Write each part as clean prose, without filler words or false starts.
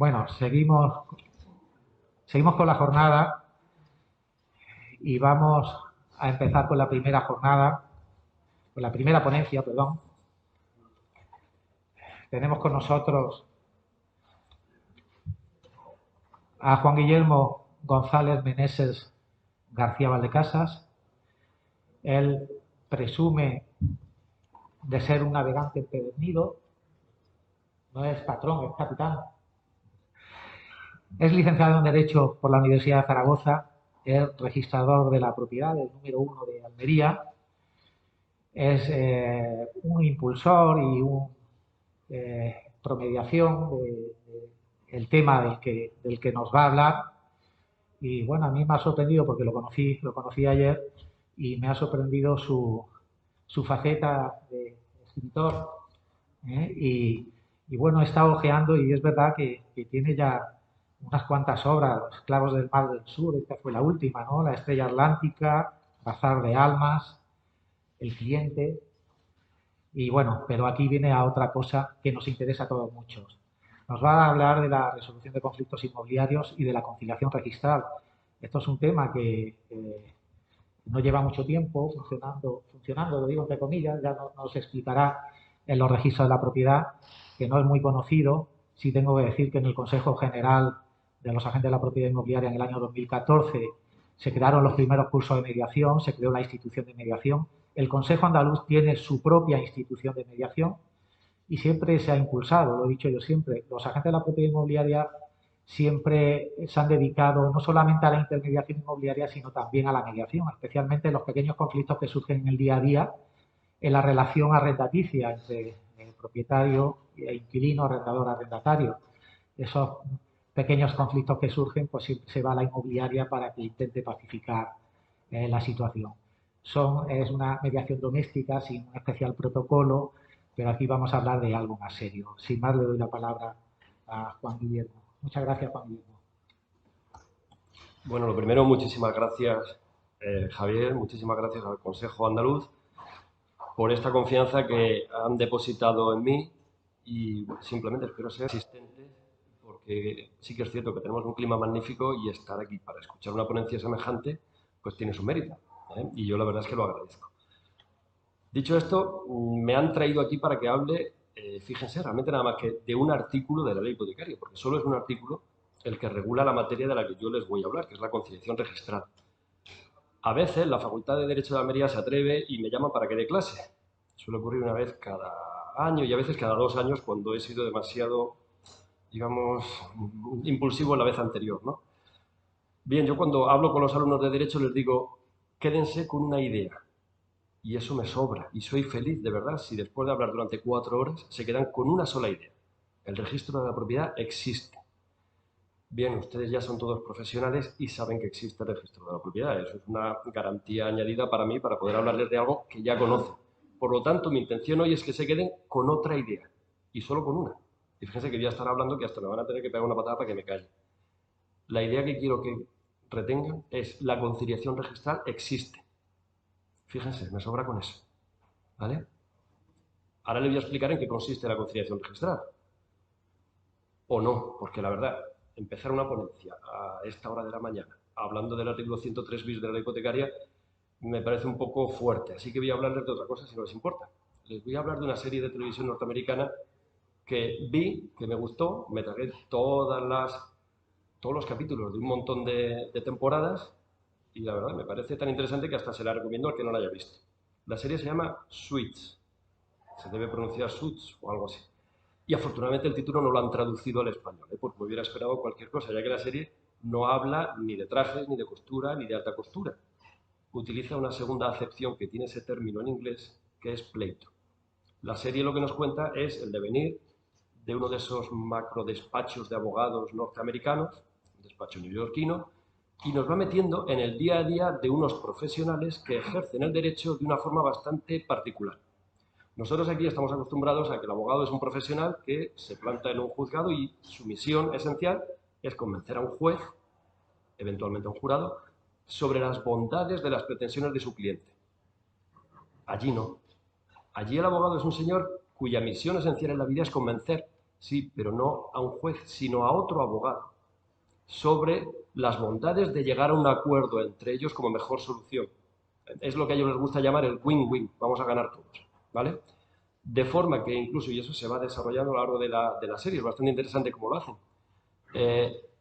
Bueno, seguimos con la jornada y vamos a empezar con la primera jornada, con la primera ponencia, perdón. Tenemos con nosotros a Juan Guillermo González Meneses García Valdecasas. Él presume de ser un navegante empedernido, no es patrón, es capitán. Es licenciado en Derecho por la Universidad de Zaragoza, es registrador de la propiedad, el número 1 de Almería, es un impulsor y un promediación del tema del que nos va a hablar. Y bueno, a mí me ha sorprendido porque lo conocí ayer y me ha sorprendido su faceta de escritor. Y bueno, he estado ojeando y es verdad que tiene ya unas cuantas obras, Los esclavos del Mar del Sur, esta fue la última, ¿no? La Estrella Atlántica, Bazar de Almas, El Cliente. Y bueno, pero aquí viene a otra cosa que nos interesa a todos muchos. Nos va a hablar de la resolución de conflictos inmobiliarios y de la conciliación registral. Esto es un tema que no lleva mucho tiempo funcionando, lo digo entre comillas, ya nos explicará en los registros de la propiedad, que no es muy conocido. Sí tengo que decir que en el Consejo General de los Agentes de la Propiedad Inmobiliaria en el año 2014 se crearon los primeros cursos de mediación, se creó la institución de mediación. El Consejo Andaluz tiene su propia institución de mediación y siempre se ha impulsado, lo he dicho yo siempre, los agentes de la propiedad inmobiliaria siempre se han dedicado no solamente a la intermediación inmobiliaria, sino también a la mediación, especialmente en los pequeños conflictos que surgen en el día a día en la relación arrendaticia entre el propietario e inquilino, arrendador, arrendatario. Esos pequeños conflictos que surgen, pues se va a la inmobiliaria para que intente pacificar la situación. Es una mediación doméstica sin un especial protocolo, pero aquí vamos a hablar de algo más serio. Sin más, le doy la palabra a Juan Guillermo. Muchas gracias, Juan Guillermo. Bueno, lo primero, muchísimas gracias, Javier, muchísimas gracias al Consejo Andaluz por esta confianza que han depositado en mí y simplemente espero ser asistente porque sí que es cierto que tenemos un clima magnífico y estar aquí para escuchar una ponencia semejante pues tiene su mérito, y yo la verdad es que lo agradezco. Dicho esto, me han traído aquí para que hable, fíjense, realmente nada más que de un artículo de la ley hipotecaria, porque solo es un artículo el que regula la materia de la que yo les voy a hablar, que es la conciliación registral. A veces la Facultad de Derecho de Almería se atreve y me llama para que dé clase. Suele ocurrir una vez cada año y a veces cada 2 años cuando he sido demasiado, digamos, impulsivo la vez anterior, ¿no? Bien, yo cuando hablo con los alumnos de Derecho les digo, quédense con una idea. Y eso me sobra. Y soy feliz, de verdad, si después de hablar durante 4 horas se quedan con una sola idea. El registro de la propiedad existe. Bien, ustedes ya son todos profesionales y saben que existe el registro de la propiedad. Eso es una garantía añadida para mí para poder hablarles de algo que ya conocen. Por lo tanto, mi intención hoy es que se queden con otra idea. Y solo con una. Y fíjense que voy a estar hablando que hasta me van a tener que pegar una patada para que me calle. La idea que quiero que retengan es la conciliación registral existe. Fíjense, me sobra con eso. ¿Vale? Ahora le voy a explicar en qué consiste la conciliación registral. O no, porque la verdad, empezar una ponencia a esta hora de la mañana hablando del artículo 103 bis de la ley hipotecaria me parece un poco fuerte. Así que voy a hablarles de otra cosa si no les importa. Les voy a hablar de una serie de televisión norteamericana que vi, que me gustó, me tragué todos los capítulos de un montón de temporadas y la verdad me parece tan interesante que hasta se la recomiendo al que no la haya visto. La serie se llama Suits. Se debe pronunciar Suits o algo así. Y afortunadamente el título no lo han traducido al español, porque me hubiera esperado cualquier cosa, ya que la serie no habla ni de trajes, ni de costura, ni de alta costura. Utiliza una segunda acepción que tiene ese término en inglés, que es pleito. La serie lo que nos cuenta es el devenir de uno de esos macro despachos de abogados norteamericanos, un despacho neoyorquino, y nos va metiendo en el día a día de unos profesionales que ejercen el derecho de una forma bastante particular. Nosotros aquí estamos acostumbrados a que el abogado es un profesional que se planta en un juzgado y su misión esencial es convencer a un juez, eventualmente a un jurado, sobre las bondades de las pretensiones de su cliente. Allí no. Allí el abogado es un señor cuya misión esencial en la vida es convencer sí, pero no a un juez, sino a otro abogado, sobre las bondades de llegar a un acuerdo entre ellos como mejor solución. Es lo que a ellos les gusta llamar el win-win, vamos a ganar todos, ¿vale? De forma que incluso, y eso se va desarrollando a lo largo de la serie, es bastante interesante cómo lo hacen,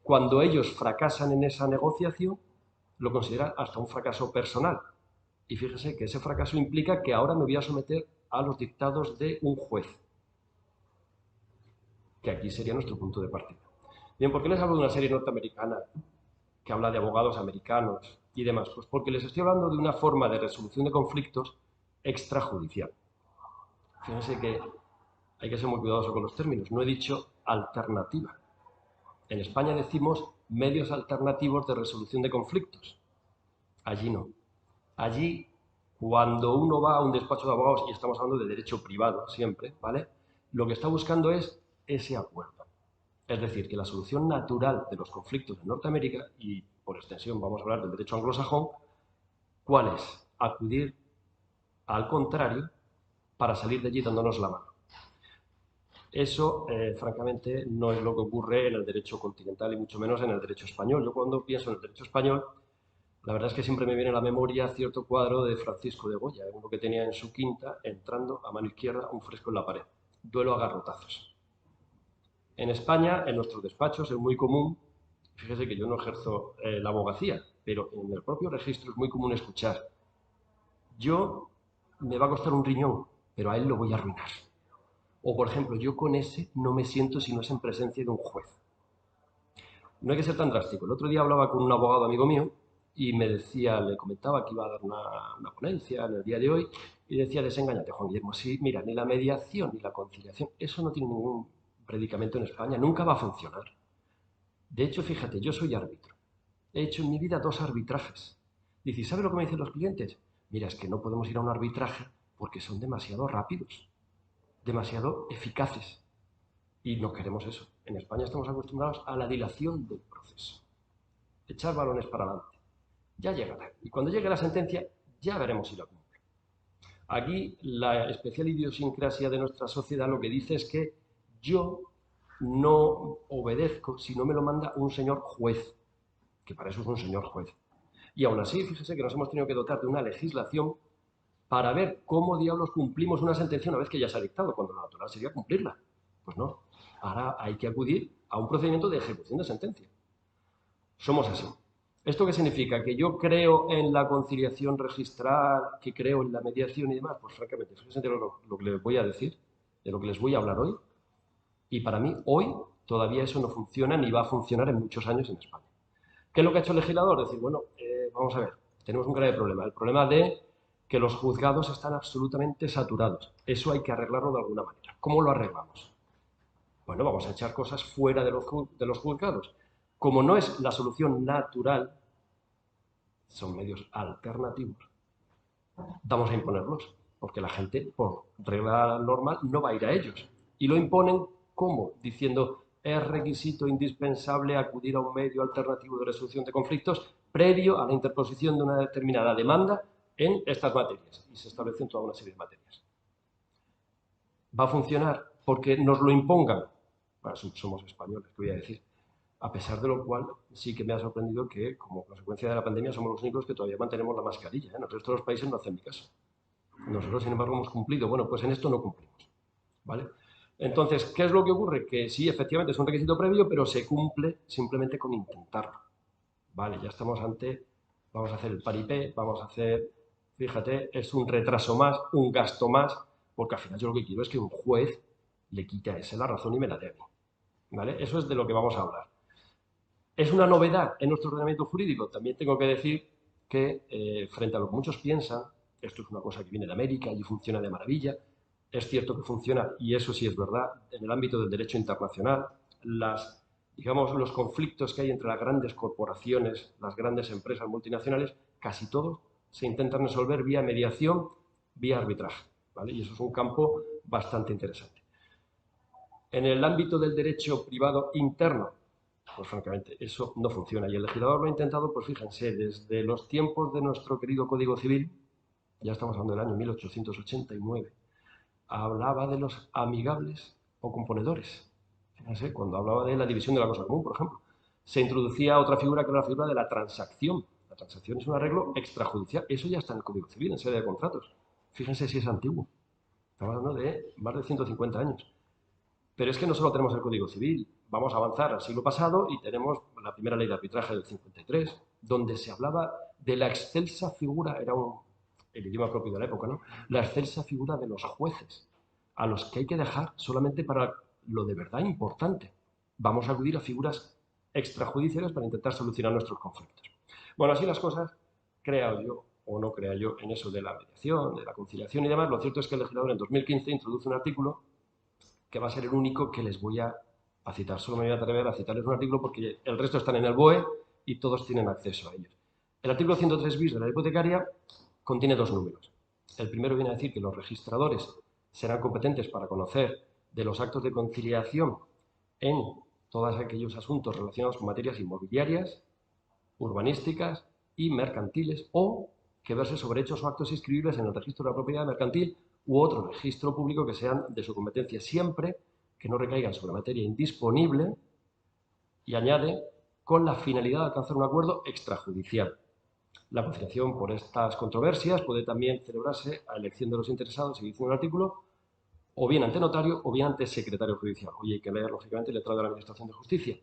cuando ellos fracasan en esa negociación, lo consideran hasta un fracaso personal. Y fíjese que ese fracaso implica que ahora me voy a someter a los dictados de un juez, que aquí sería nuestro punto de partida. Bien, ¿por qué les hablo de una serie norteamericana que habla de abogados americanos y demás? Pues porque les estoy hablando de una forma de resolución de conflictos extrajudicial. Fíjense que hay que ser muy cuidadoso con los términos. No he dicho alternativa. En España decimos medios alternativos de resolución de conflictos. Allí no. Allí, cuando uno va a un despacho de abogados, y estamos hablando de derecho privado siempre, ¿vale? Lo que está buscando es ese acuerdo. Es decir, que la solución natural de los conflictos en Norteamérica, y por extensión vamos a hablar del derecho anglosajón, ¿cuál es? Acudir al contrario para salir de allí dándonos la mano. Eso, francamente, no es lo que ocurre en el derecho continental y mucho menos en el derecho español. Yo cuando pienso en el derecho español, la verdad es que siempre me viene a la memoria cierto cuadro de Francisco de Goya, uno que tenía en su quinta, entrando a mano izquierda, un fresco en la pared. Duelo a garrotazos. En España, en nuestros despachos, es muy común, fíjese que yo no ejerzo la abogacía, pero en el propio registro es muy común escuchar: yo me va a costar un riñón, pero a él lo voy a arruinar. O, por ejemplo, yo con ese no me siento si no es en presencia de un juez. No hay que ser tan drástico. El otro día hablaba con un abogado amigo mío y me decía, le comentaba que iba a dar una ponencia en el día de hoy y decía: desengáñate, Juan Guillermo, sí, mira, ni la mediación ni la conciliación, eso no tiene ningún predicamento en España, nunca va a funcionar. De hecho, fíjate, yo soy árbitro. He hecho en mi vida 2 arbitrajes. Dice: ¿sabe lo que me dicen los clientes? Mira, es que no podemos ir a un arbitraje porque son demasiado rápidos, demasiado eficaces. Y no queremos eso. En España estamos acostumbrados a la dilación del proceso. Echar balones para adelante. Ya llegará. Y cuando llegue la sentencia, ya veremos si la cumple. Aquí, la especial idiosincrasia de nuestra sociedad lo que dice es que yo no obedezco si no me lo manda un señor juez, que para eso es un señor juez. Y aún así, fíjese que nos hemos tenido que dotar de una legislación para ver cómo diablos cumplimos una sentencia una vez que ya se ha dictado, cuando lo natural sería cumplirla. Pues no. Ahora hay que acudir a un procedimiento de ejecución de sentencia. Somos así. ¿Esto qué significa? ¿Que yo creo en la conciliación registral, que creo en la mediación y demás? Pues francamente, fíjense lo que les voy a decir, de lo que les voy a hablar hoy. Y para mí, hoy, todavía eso no funciona ni va a funcionar en muchos años en España. ¿Qué es lo que ha hecho el legislador? Decir, bueno, vamos a ver, tenemos un grave problema. El problema de que los juzgados están absolutamente saturados. Eso hay que arreglarlo de alguna manera. ¿Cómo lo arreglamos? Bueno, vamos a echar cosas fuera de los juzgados. Como no es la solución natural, son medios alternativos, vamos a imponerlos, porque la gente, por regla normal, no va a ir a ellos. Y lo imponen, ¿cómo? Diciendo: es requisito indispensable acudir a un medio alternativo de resolución de conflictos previo a la interposición de una determinada demanda en estas materias. Y se establecen toda una serie de materias. ¿Va a funcionar porque nos lo impongan? Bueno, somos españoles, ¿qué voy a decir? A pesar de lo cual, sí que me ha sorprendido que, como consecuencia de la pandemia, somos los únicos que todavía mantenemos la mascarilla. En el resto de los países no hacen ni caso. Nosotros, sin embargo, hemos cumplido. Bueno, pues en esto no cumplimos, ¿vale? Entonces, ¿qué es lo que ocurre? Que sí, efectivamente, es un requisito previo, pero se cumple simplemente con intentarlo. Vale, ya estamos ante, vamos a hacer el paripé, vamos a hacer, fíjate, es un retraso más, un gasto más, porque al final yo lo que quiero es que un juez le quite a ese la razón y me la dé a mí. ¿Vale? Eso es de lo que vamos a hablar. ¿Es una novedad en nuestro ordenamiento jurídico? También tengo que decir que, frente a lo que muchos piensan, esto es una cosa que viene de América y funciona de maravilla. Es cierto que funciona, y eso sí es verdad, en el ámbito del derecho internacional. Digamos, los conflictos que hay entre las grandes corporaciones, las grandes empresas multinacionales, casi todos se intentan resolver vía mediación, vía arbitraje, ¿vale? Y eso es un campo bastante interesante. En el ámbito del derecho privado interno, pues francamente eso no funciona. Y el legislador lo ha intentado, pues fíjense, desde los tiempos de nuestro querido Código Civil, ya estamos hablando del año 1889, hablaba de los amigables o componedores. Fíjense, cuando hablaba de la división de la cosa común, por ejemplo, se introducía otra figura que era la figura de la transacción. La transacción es un arreglo extrajudicial. Eso ya está en el Código Civil, en serie de contratos. Fíjense si es antiguo. Estamos hablando de más de 150 años. Pero es que no solo tenemos el Código Civil, vamos a avanzar al siglo pasado y tenemos la primera ley de arbitraje del 53, donde se hablaba de la excelsa figura, era el idioma propio de la época, ¿no? La excelsa figura de los jueces, a los que hay que dejar solamente para lo de verdad importante. Vamos a acudir a figuras extrajudiciales para intentar solucionar nuestros conflictos. Bueno, así las cosas, crea yo o no crea yo en eso de la mediación, de la conciliación y demás, lo cierto es que el legislador en 2015 introduce un artículo que va a ser el único que les voy a citar. Solo me voy a atrever a citarles un artículo porque el resto están en el BOE y todos tienen acceso a ellos. El artículo 103 bis de la hipotecaria contiene dos números. El primero viene a decir que los registradores serán competentes para conocer de los actos de conciliación en todos aquellos asuntos relacionados con materias inmobiliarias, urbanísticas y mercantiles, o que verse sobre hechos o actos inscribibles en el registro de la propiedad mercantil u otro registro público que sean de su competencia, siempre que no recaigan sobre materia indisponible, y añade, con la finalidad de alcanzar un acuerdo extrajudicial. La conciliación por estas controversias puede también celebrarse a elección de los interesados, y dice un artículo, o bien ante notario o bien ante secretario judicial. Oye, hay que leer, lógicamente, el letrado de la Administración de Justicia.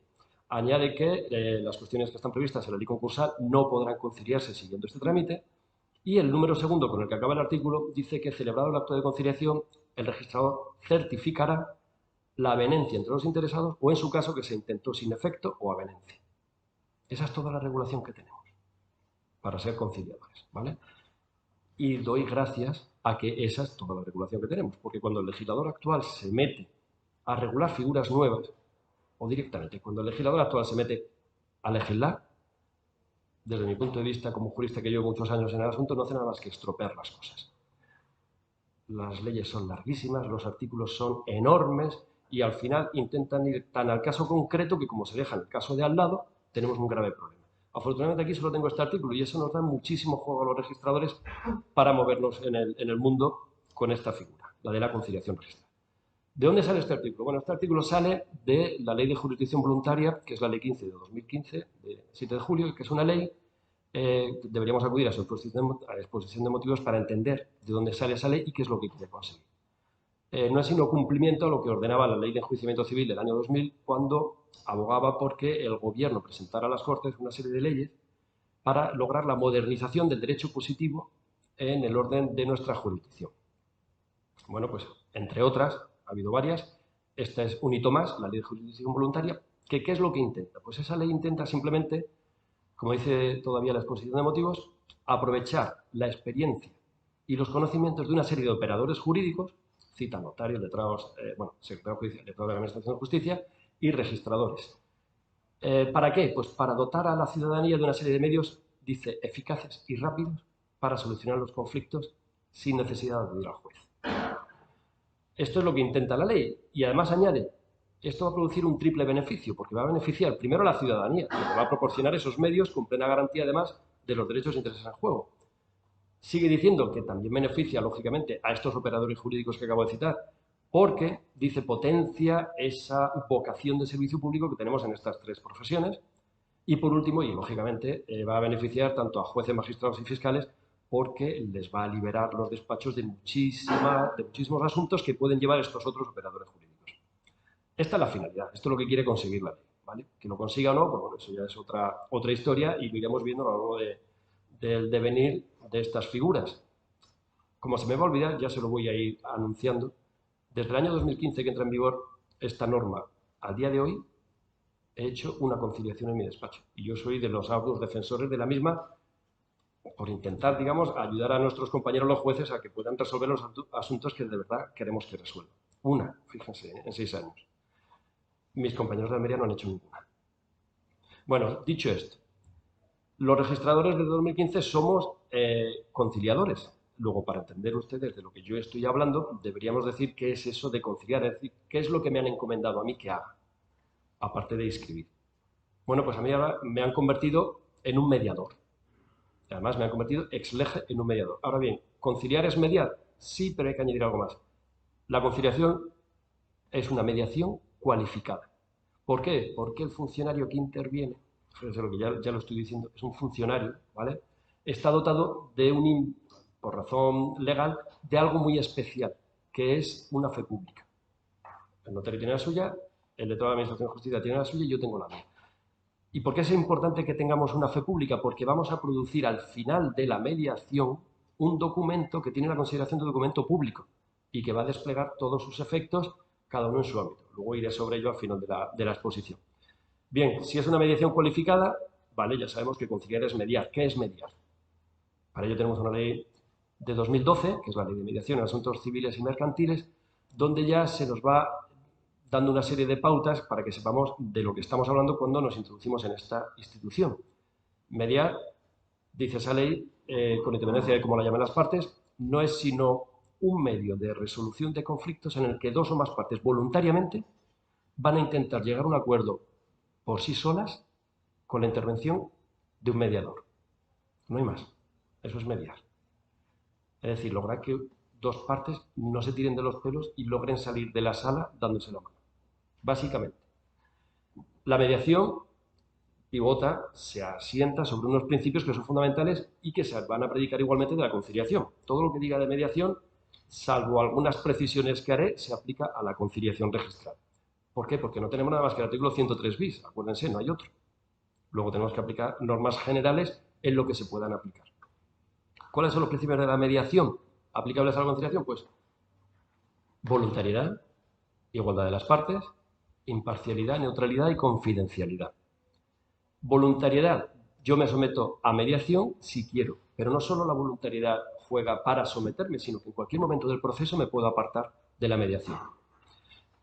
Añade que las cuestiones que están previstas en la ley concursal no podrán conciliarse siguiendo este trámite. Y el número segundo con el que acaba el artículo dice que, celebrado el acto de conciliación, el registrador certificará la avenencia entre los interesados o, en su caso, que se intentó sin efecto o avenencia. Esa es toda la regulación que tenemos para ser conciliadores, ¿vale? Y doy gracias a que esa es toda la regulación que tenemos, porque cuando el legislador actual se mete a regular figuras nuevas, o directamente, cuando el legislador actual se mete a legislar, desde mi punto de vista como jurista que llevo muchos años en el asunto, no hace nada más que estropear las cosas. Las leyes son larguísimas, los artículos son enormes y al final intentan ir tan al caso concreto que, como se deja en el caso de al lado, tenemos un grave problema. Afortunadamente aquí solo tengo este artículo y eso nos da muchísimo juego a los registradores para movernos en el mundo con esta figura, la de la conciliación registral. ¿De dónde sale este artículo? Bueno, este artículo sale de la Ley de Jurisdicción Voluntaria, que es la Ley 15 de 2015, de 7 de julio, que es una ley deberíamos acudir a su exposición de motivos para entender de dónde sale esa ley y qué es lo que quiere conseguir. No es sino cumplimiento a lo que ordenaba la Ley de Enjuiciamiento Civil del año 2000, cuando abogaba porque el gobierno presentara a las Cortes una serie de leyes para lograr la modernización del derecho positivo en el orden de nuestra jurisdicción. Bueno, pues, entre otras, ha habido varias. Esta es un hito más, la Ley de Jurisdicción Voluntaria, que ¿qué es lo que intenta? Pues esa ley intenta simplemente, como dice todavía la exposición de motivos, aprovechar la experiencia y los conocimientos de una serie de operadores jurídicos, cita notarios, letrados, secretario judicial, letrado de la Administración de Justicia y registradores. ¿Para qué? Pues para dotar a la ciudadanía de una serie de medios, dice, eficaces y rápidos para solucionar los conflictos sin necesidad de acudir al juez. Esto es lo que intenta la ley y además añade, esto va a producir un triple beneficio, porque va a beneficiar primero a la ciudadanía, que va a proporcionar esos medios con plena garantía además de los derechos e intereses en juego. Sigue diciendo que también beneficia, lógicamente, a estos operadores jurídicos que acabo de citar, porque, dice, potencia esa vocación de servicio público que tenemos en estas tres profesiones. Y por último, y lógicamente, va a beneficiar tanto a jueces, magistrados y fiscales, porque les va a liberar los despachos de muchísimos asuntos que pueden llevar estos otros operadores jurídicos. Esta es la finalidad, esto es lo que quiere conseguir la ley, ¿vale? Que lo consiga o no, pues bueno, eso ya es otra historia y lo iremos viendo a lo largo del devenir de estas figuras. Como se me va a olvidar, ya se lo voy a ir anunciando. Desde el año 2015 que entra en vigor esta norma, al día de hoy, he hecho una conciliación en mi despacho. Y yo soy de los arduos defensores de la misma, por intentar, digamos, ayudar a nuestros compañeros los jueces a que puedan resolver los asuntos que de verdad queremos que resuelvan. Una, fíjense, en 6 años. Mis compañeros de Almería no han hecho ninguna. Bueno, dicho esto, los registradores de 2015 somos conciliadores. Luego, para entender ustedes de lo que yo estoy hablando, deberíamos decir qué es eso de conciliar, es decir, qué es lo que me han encomendado a mí que haga, aparte de inscribir. Bueno, pues a mí ahora me han convertido en un mediador. Además, me han convertido ex lege en un mediador. Ahora bien, ¿conciliar es mediar? Sí, pero hay que añadir algo más. La conciliación es una mediación cualificada. ¿Por qué? Porque el funcionario que interviene, fíjense lo que ya lo estoy diciendo, es un funcionario, ¿vale? Está dotado de por razón legal, de algo muy especial, que es una fe pública. El notario tiene la suya, el de toda la Administración de Justicia tiene la suya y yo tengo la mía. ¿Y por qué es importante que tengamos una fe pública? Porque vamos a producir al final de la mediación un documento que tiene la consideración de documento público y que va a desplegar todos sus efectos, cada uno en su ámbito. Luego iré sobre ello al final de la exposición. Bien, si es una mediación cualificada, vale, ya sabemos que conciliar es mediar. ¿Qué es mediar? Para ello tenemos una ley de 2012, que es la Ley de Mediación en Asuntos Civiles y Mercantiles, donde ya se nos va dando una serie de pautas para que sepamos de lo que estamos hablando cuando nos introducimos en esta institución. Mediar, dice esa ley, con independencia de cómo la llamen las partes, no es sino un medio de resolución de conflictos en el que dos o más partes voluntariamente van a intentar llegar a un acuerdo por sí solas con la intervención de un mediador. No hay más. Eso es mediar. Es decir, lograr que dos partes no se tiren de los pelos y logren salir de la sala dándose la mano. Básicamente, la mediación pivota, se asienta sobre unos principios que son fundamentales y que se van a predicar igualmente de la conciliación. Todo lo que diga de mediación, salvo algunas precisiones que haré, se aplica a la conciliación registral. ¿Por qué? Porque no tenemos nada más que el artículo 103 bis, acuérdense, no hay otro. Luego tenemos que aplicar normas generales en lo que se puedan aplicar. ¿Cuáles son los principios de la mediación aplicables a la conciliación? Pues voluntariedad, igualdad de las partes, imparcialidad, neutralidad y confidencialidad. Voluntariedad, yo me someto a mediación si quiero, pero no solo la voluntariedad juega para someterme, sino que en cualquier momento del proceso me puedo apartar de la mediación.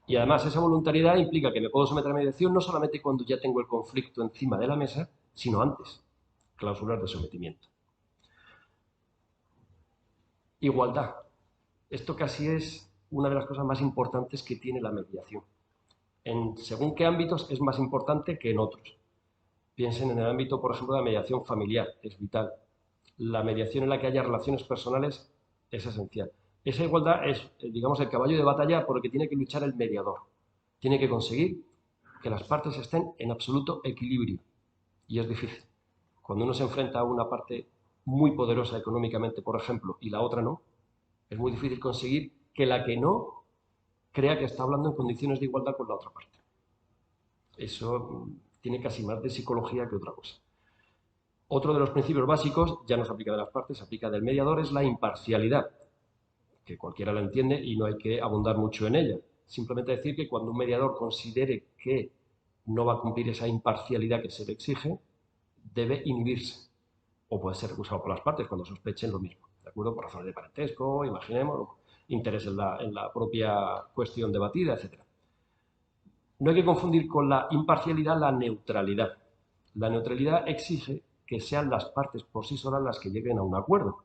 Y además esa voluntariedad implica que me puedo someter a mediación no solamente cuando ya tengo el conflicto encima de la mesa, sino antes, cláusulas de sometimiento. Igualdad. Esto casi es una de las cosas más importantes que tiene la mediación. Según qué ámbitos es más importante que en otros. Piensen en el ámbito, por ejemplo, de la mediación familiar, es vital. La mediación en la que haya relaciones personales es esencial. Esa igualdad es, digamos, el caballo de batalla por el que tiene que luchar el mediador. Tiene que conseguir que las partes estén en absoluto equilibrio. Y es difícil. Cuando uno se enfrenta a una parte muy poderosa económicamente, por ejemplo, y la otra no, es muy difícil conseguir que la que no crea que está hablando en condiciones de igualdad con la otra parte. Eso tiene casi más de psicología que otra cosa. Otro de los principios básicos, ya no se aplica de las partes, se aplica del mediador, es la imparcialidad, que cualquiera la entiende y no hay que abundar mucho en ella. Simplemente decir que cuando un mediador considere que no va a cumplir esa imparcialidad que se le exige, debe inhibirse. O puede ser recusado por las partes cuando sospechen lo mismo, ¿de acuerdo? Por razones de parentesco, imaginemos, interés en la propia cuestión debatida, etc. No hay que confundir con la imparcialidad la neutralidad. La neutralidad exige que sean las partes por sí solas las que lleguen a un acuerdo.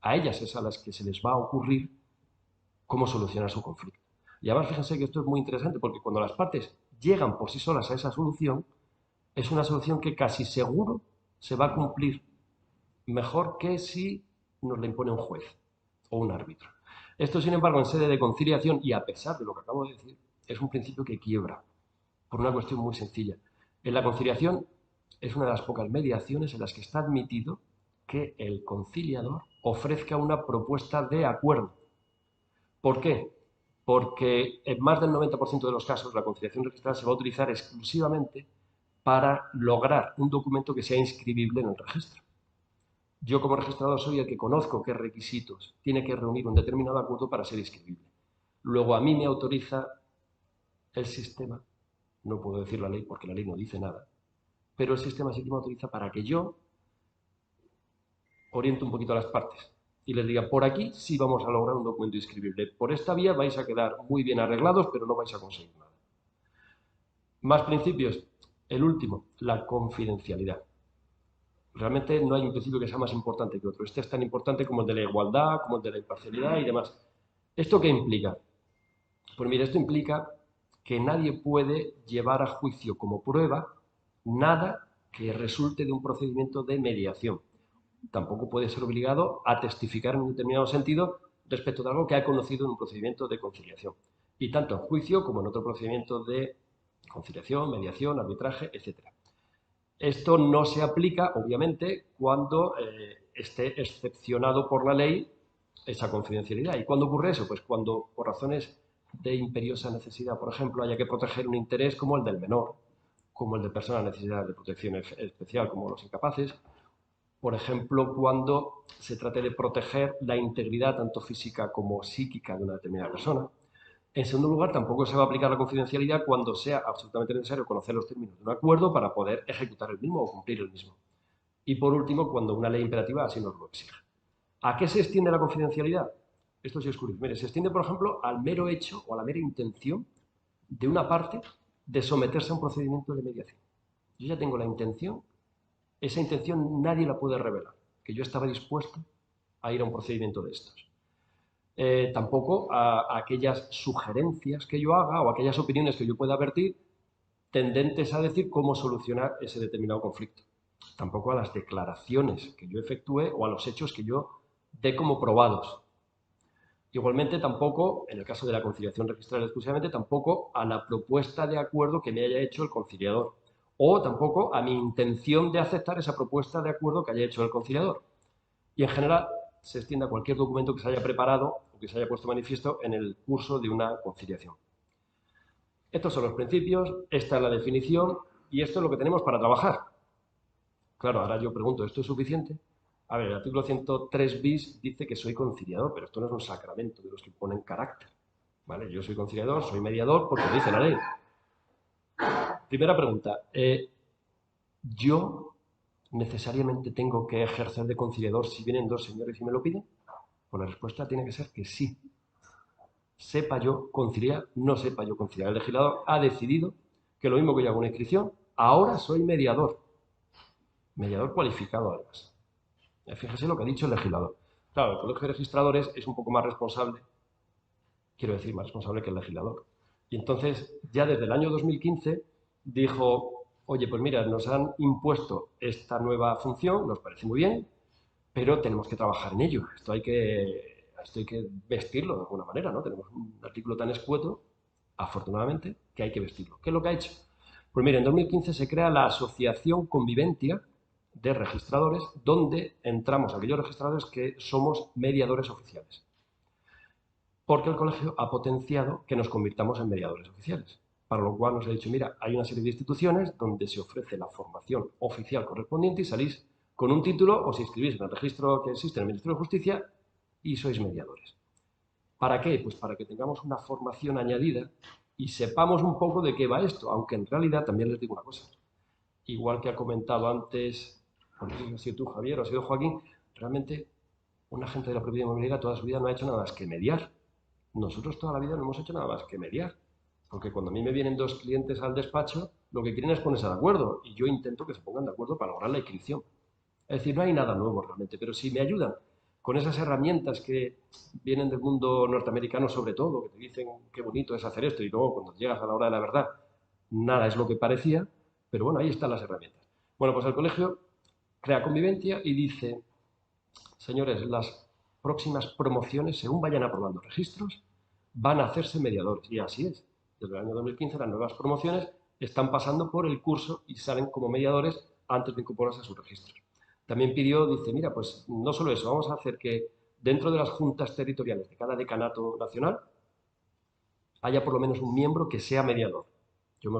A ellas es a las que se les va a ocurrir cómo solucionar su conflicto. Y además fíjense que esto es muy interesante porque cuando las partes llegan por sí solas a esa solución, es una solución que casi seguro se va a cumplir mejor que si nos la impone un juez o un árbitro. Esto, sin embargo, en sede de conciliación, y a pesar de lo que acabo de decir, es un principio que quiebra por una cuestión muy sencilla. En la conciliación es una de las pocas mediaciones en las que está admitido que el conciliador ofrezca una propuesta de acuerdo. ¿Por qué? Porque en más del 90% de los casos la conciliación registrada se va a utilizar exclusivamente para lograr un documento que sea inscribible en el registro. Yo como registrador soy el que conozco qué requisitos tiene que reunir un determinado acuerdo para ser inscribible. Luego a mí me autoriza el sistema, no puedo decir la ley porque la ley no dice nada, pero el sistema sí que me autoriza para que yo oriente un poquito a las partes y les diga, por aquí sí vamos a lograr un documento inscribible, por esta vía vais a quedar muy bien arreglados, pero no vais a conseguir nada. Más principios. El último, la confidencialidad. Realmente no hay un principio que sea más importante que otro. Este es tan importante como el de la igualdad, como el de la imparcialidad y demás. ¿Esto qué implica? Pues mire, esto implica que nadie puede llevar a juicio como prueba nada que resulte de un procedimiento de mediación. Tampoco puede ser obligado a testificar en un determinado sentido respecto de algo que ha conocido en un procedimiento de conciliación. y tanto en juicio como en otro procedimiento de conciliación, mediación, arbitraje, etcétera. Esto no se aplica, obviamente, cuando esté excepcionado por la ley esa confidencialidad. ¿Y cuándo ocurre eso? Pues cuando, por razones de imperiosa necesidad, por ejemplo, haya que proteger un interés como el del menor, como el de personas en necesidad de protección especial, como los incapaces, por ejemplo, cuando se trate de proteger la integridad tanto física como psíquica de una determinada persona. En segundo lugar, tampoco se va a aplicar la confidencialidad cuando sea absolutamente necesario conocer los términos de un acuerdo para poder ejecutar el mismo o cumplir el mismo. Y por último, cuando una ley imperativa así nos lo exige. ¿A qué se extiende la confidencialidad? Esto sí es curioso. Mire, se extiende, por ejemplo, al mero hecho o a la mera intención de una parte de someterse a un procedimiento de mediación. Yo ya tengo la intención, esa intención nadie la puede revelar, que yo estaba dispuesto a ir a un procedimiento de estos. Tampoco a aquellas sugerencias que yo haga o aquellas opiniones que yo pueda vertir tendentes a decir cómo solucionar ese determinado conflicto. Tampoco a las declaraciones que yo efectúe o a los hechos que yo dé como probados. Igualmente, tampoco, en el caso de la conciliación registral exclusivamente, tampoco a la propuesta de acuerdo que me haya hecho el conciliador o tampoco a mi intención de aceptar esa propuesta de acuerdo que haya hecho el conciliador. Y en general se extiende a cualquier documento que se haya preparado o que se haya puesto manifiesto en el curso de una conciliación. Estos son los principios, esta es la definición y esto es lo que tenemos para trabajar. Claro, ahora yo pregunto, ¿esto es suficiente? A ver, el artículo 103 bis dice que soy conciliador, pero esto no es un sacramento de los que ponen carácter. ¿Vale? Yo soy conciliador, soy mediador, porque lo dice la ley. Primera pregunta, ¿yo necesariamente tengo que ejercer de conciliador si vienen dos señores y me lo piden? Pues la respuesta tiene que ser que sí. Sepa yo conciliar, no sepa yo conciliar. El legislador ha decidido que lo mismo que yo hago una inscripción, ahora soy mediador. Mediador cualificado, además. Fíjese lo que ha dicho el legislador. Claro, el Colegio de Registradores es un poco más responsable, quiero decir, más responsable que el legislador. Y entonces, ya desde el año 2015, dijo, oye, pues mira, nos han impuesto esta nueva función, nos parece muy bien, pero tenemos que trabajar en ello. Esto hay que vestirlo de alguna manera, ¿no? Tenemos un artículo tan escueto, afortunadamente, que hay que vestirlo. ¿Qué es lo que ha hecho? Pues mira, en 2015 se crea la Asociación Conviventia de Registradores, donde entramos aquellos registradores que somos mediadores oficiales. Porque el colegio ha potenciado que nos convirtamos en mediadores oficiales. Para lo cual nos ha dicho, mira, hay una serie de instituciones donde se ofrece la formación oficial correspondiente y salís con un título o si inscribís en el registro que existe en el Ministerio de Justicia y sois mediadores. ¿Para qué? Pues para que tengamos una formación añadida y sepamos un poco de qué va esto, aunque en realidad también les digo una cosa. Igual que ha comentado antes, no sé si has sido tú, Javier, o ha sido Joaquín, realmente un agente de la propiedad inmobiliaria toda su vida no ha hecho nada más que mediar. Nosotros toda la vida no hemos hecho nada más que mediar. Porque cuando a mí me vienen dos clientes al despacho, lo que quieren es ponerse de acuerdo y yo intento que se pongan de acuerdo para lograr la inscripción. Es decir, no hay nada nuevo realmente, pero si me ayudan con esas herramientas que vienen del mundo norteamericano sobre todo, que te dicen qué bonito es hacer esto y luego cuando llegas a la hora de la verdad, nada es lo que parecía, pero bueno, ahí están las herramientas. Bueno, pues el colegio crea convivencia y dice, señores, las próximas promociones, según vayan aprobando registros, van a hacerse mediadores. Y así es. Desde el año 2015 las nuevas promociones están pasando por el curso y salen como mediadores antes de incorporarse a sus registros. También pidió, dice, mira, pues no solo eso, vamos a hacer que dentro de las juntas territoriales de cada decanato nacional haya por lo menos un miembro que sea mediador. Yo me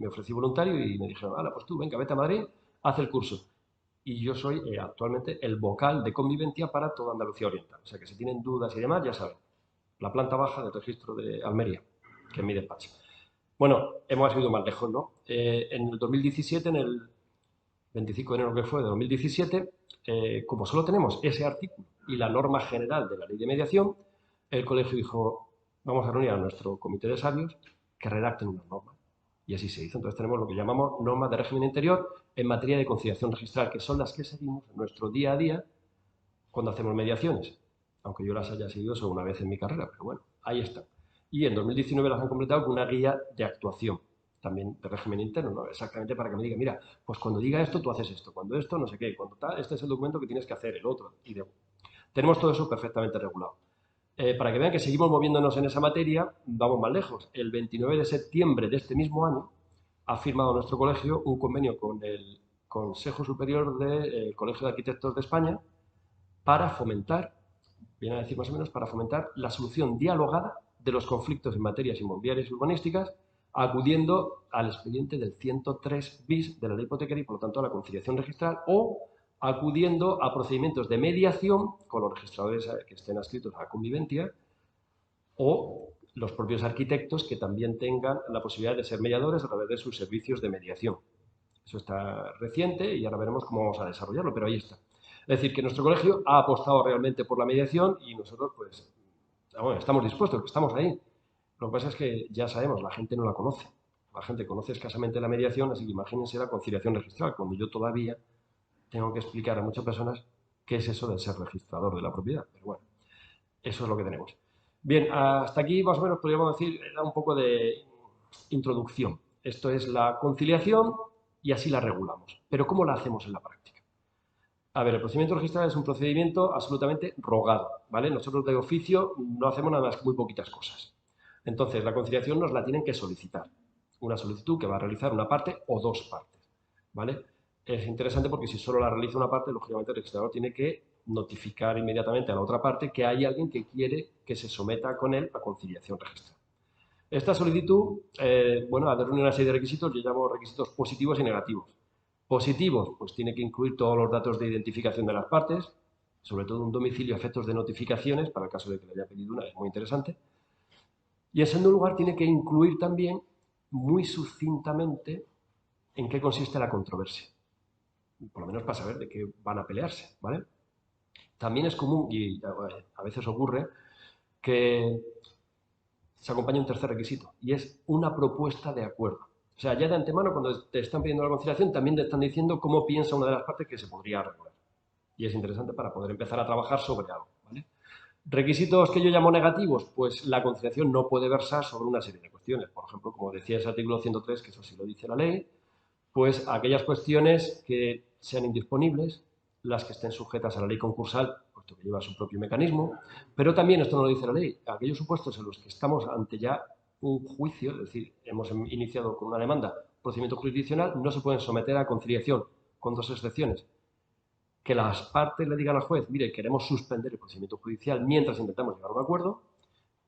ofrecí voluntario y me dijeron, pues tú, venga, vete a Madrid, haz el curso. Y yo soy actualmente el vocal de convivencia para toda Andalucía Oriental. O sea que si tienen dudas y demás, ya saben, la planta baja del registro de Almería, que es mi despacho. Bueno, hemos ido más lejos, ¿no? En el 2017, en el 25 de enero que fue de 2017, como solo tenemos ese artículo y la norma general de la ley de mediación, el colegio dijo, vamos a reunir a nuestro comité de sabios que redacten una norma. Y así se hizo. Entonces tenemos lo que llamamos normas de régimen interior en materia de conciliación registral, que son las que seguimos en nuestro día a día cuando hacemos mediaciones. Aunque yo las haya seguido solo una vez en mi carrera, pero bueno, ahí están. Y en 2019 las han completado con una guía de actuación, también de régimen interno, ¿no? Exactamente para que me diga, mira, pues cuando diga esto, tú haces esto, cuando esto, no sé qué, cuando tal, este es el documento que tienes que hacer, el otro. Tenemos todo eso perfectamente regulado. Para que vean que seguimos moviéndonos en esa materia, vamos más lejos. El 29 de septiembre de este mismo año ha firmado nuestro colegio un convenio con el Consejo Superior del Colegio de Arquitectos de España para fomentar, viene a decir más o menos, para fomentar la solución dialogada de los conflictos en materias inmobiliarias y urbanísticas, acudiendo al expediente del 103 bis de la ley hipotecaria y, por lo tanto, a la conciliación registral, o acudiendo a procedimientos de mediación con los registradores que estén adscritos a la convivencia, o los propios arquitectos que también tengan la posibilidad de ser mediadores a través de sus servicios de mediación. Eso está reciente y ahora veremos cómo vamos a desarrollarlo, pero ahí está. Es decir, que nuestro colegio ha apostado realmente por la mediación y nosotros, pues, bueno, estamos dispuestos, estamos ahí. Lo que pasa es que ya sabemos, la gente no la conoce. La gente conoce escasamente la mediación, así que imagínense la conciliación registral, cuando yo todavía tengo que explicar a muchas personas qué es eso de ser registrador de la propiedad. Pero bueno, eso es lo que tenemos. Bien, hasta aquí más o menos podríamos decir, era un poco de introducción. Esto es la conciliación y así la regulamos. Pero ¿cómo la hacemos en la práctica? A ver, el procedimiento registral es un procedimiento absolutamente rogado, ¿vale? Nosotros de oficio no hacemos nada más que muy poquitas cosas. Entonces, la conciliación nos la tienen que solicitar. Una solicitud que va a realizar una parte o dos partes, ¿vale? Es interesante porque si solo la realiza una parte, lógicamente el registrador tiene que notificar inmediatamente a la otra parte que hay alguien que quiere que se someta con él a conciliación registral. Esta solicitud, bueno, ha de reunir una serie de requisitos, yo llamo requisitos positivos y negativos. Positivos, pues tiene que incluir todos los datos de identificación de las partes, sobre todo un domicilio a efectos de notificaciones, para el caso de que le haya pedido una, es muy interesante. Y en segundo lugar, tiene que incluir también muy sucintamente en qué consiste la controversia, por lo menos para saber de qué van a pelearse, ¿vale? También es común, y a veces ocurre, que se acompaña un tercer requisito, y es una propuesta de acuerdo. O sea, ya de antemano, cuando te están pidiendo la conciliación, también te están diciendo cómo piensa una de las partes que se podría arreglar. Y es interesante para poder empezar a trabajar sobre algo, ¿vale? Requisitos que yo llamo negativos, pues la conciliación no puede versar sobre una serie de cuestiones. Por ejemplo, como decía ese artículo 103, que eso sí lo dice la ley, pues aquellas cuestiones que sean indisponibles, las que estén sujetas a la ley concursal, puesto que lleva su propio mecanismo, pero también, esto no lo dice la ley, aquellos supuestos en los que estamos ante ya un juicio, es decir, hemos iniciado con una demanda, procedimiento jurisdiccional, no se pueden someter a conciliación, con dos excepciones. Que las partes le digan al juez, mire, queremos suspender el procedimiento judicial mientras intentamos llegar a un acuerdo,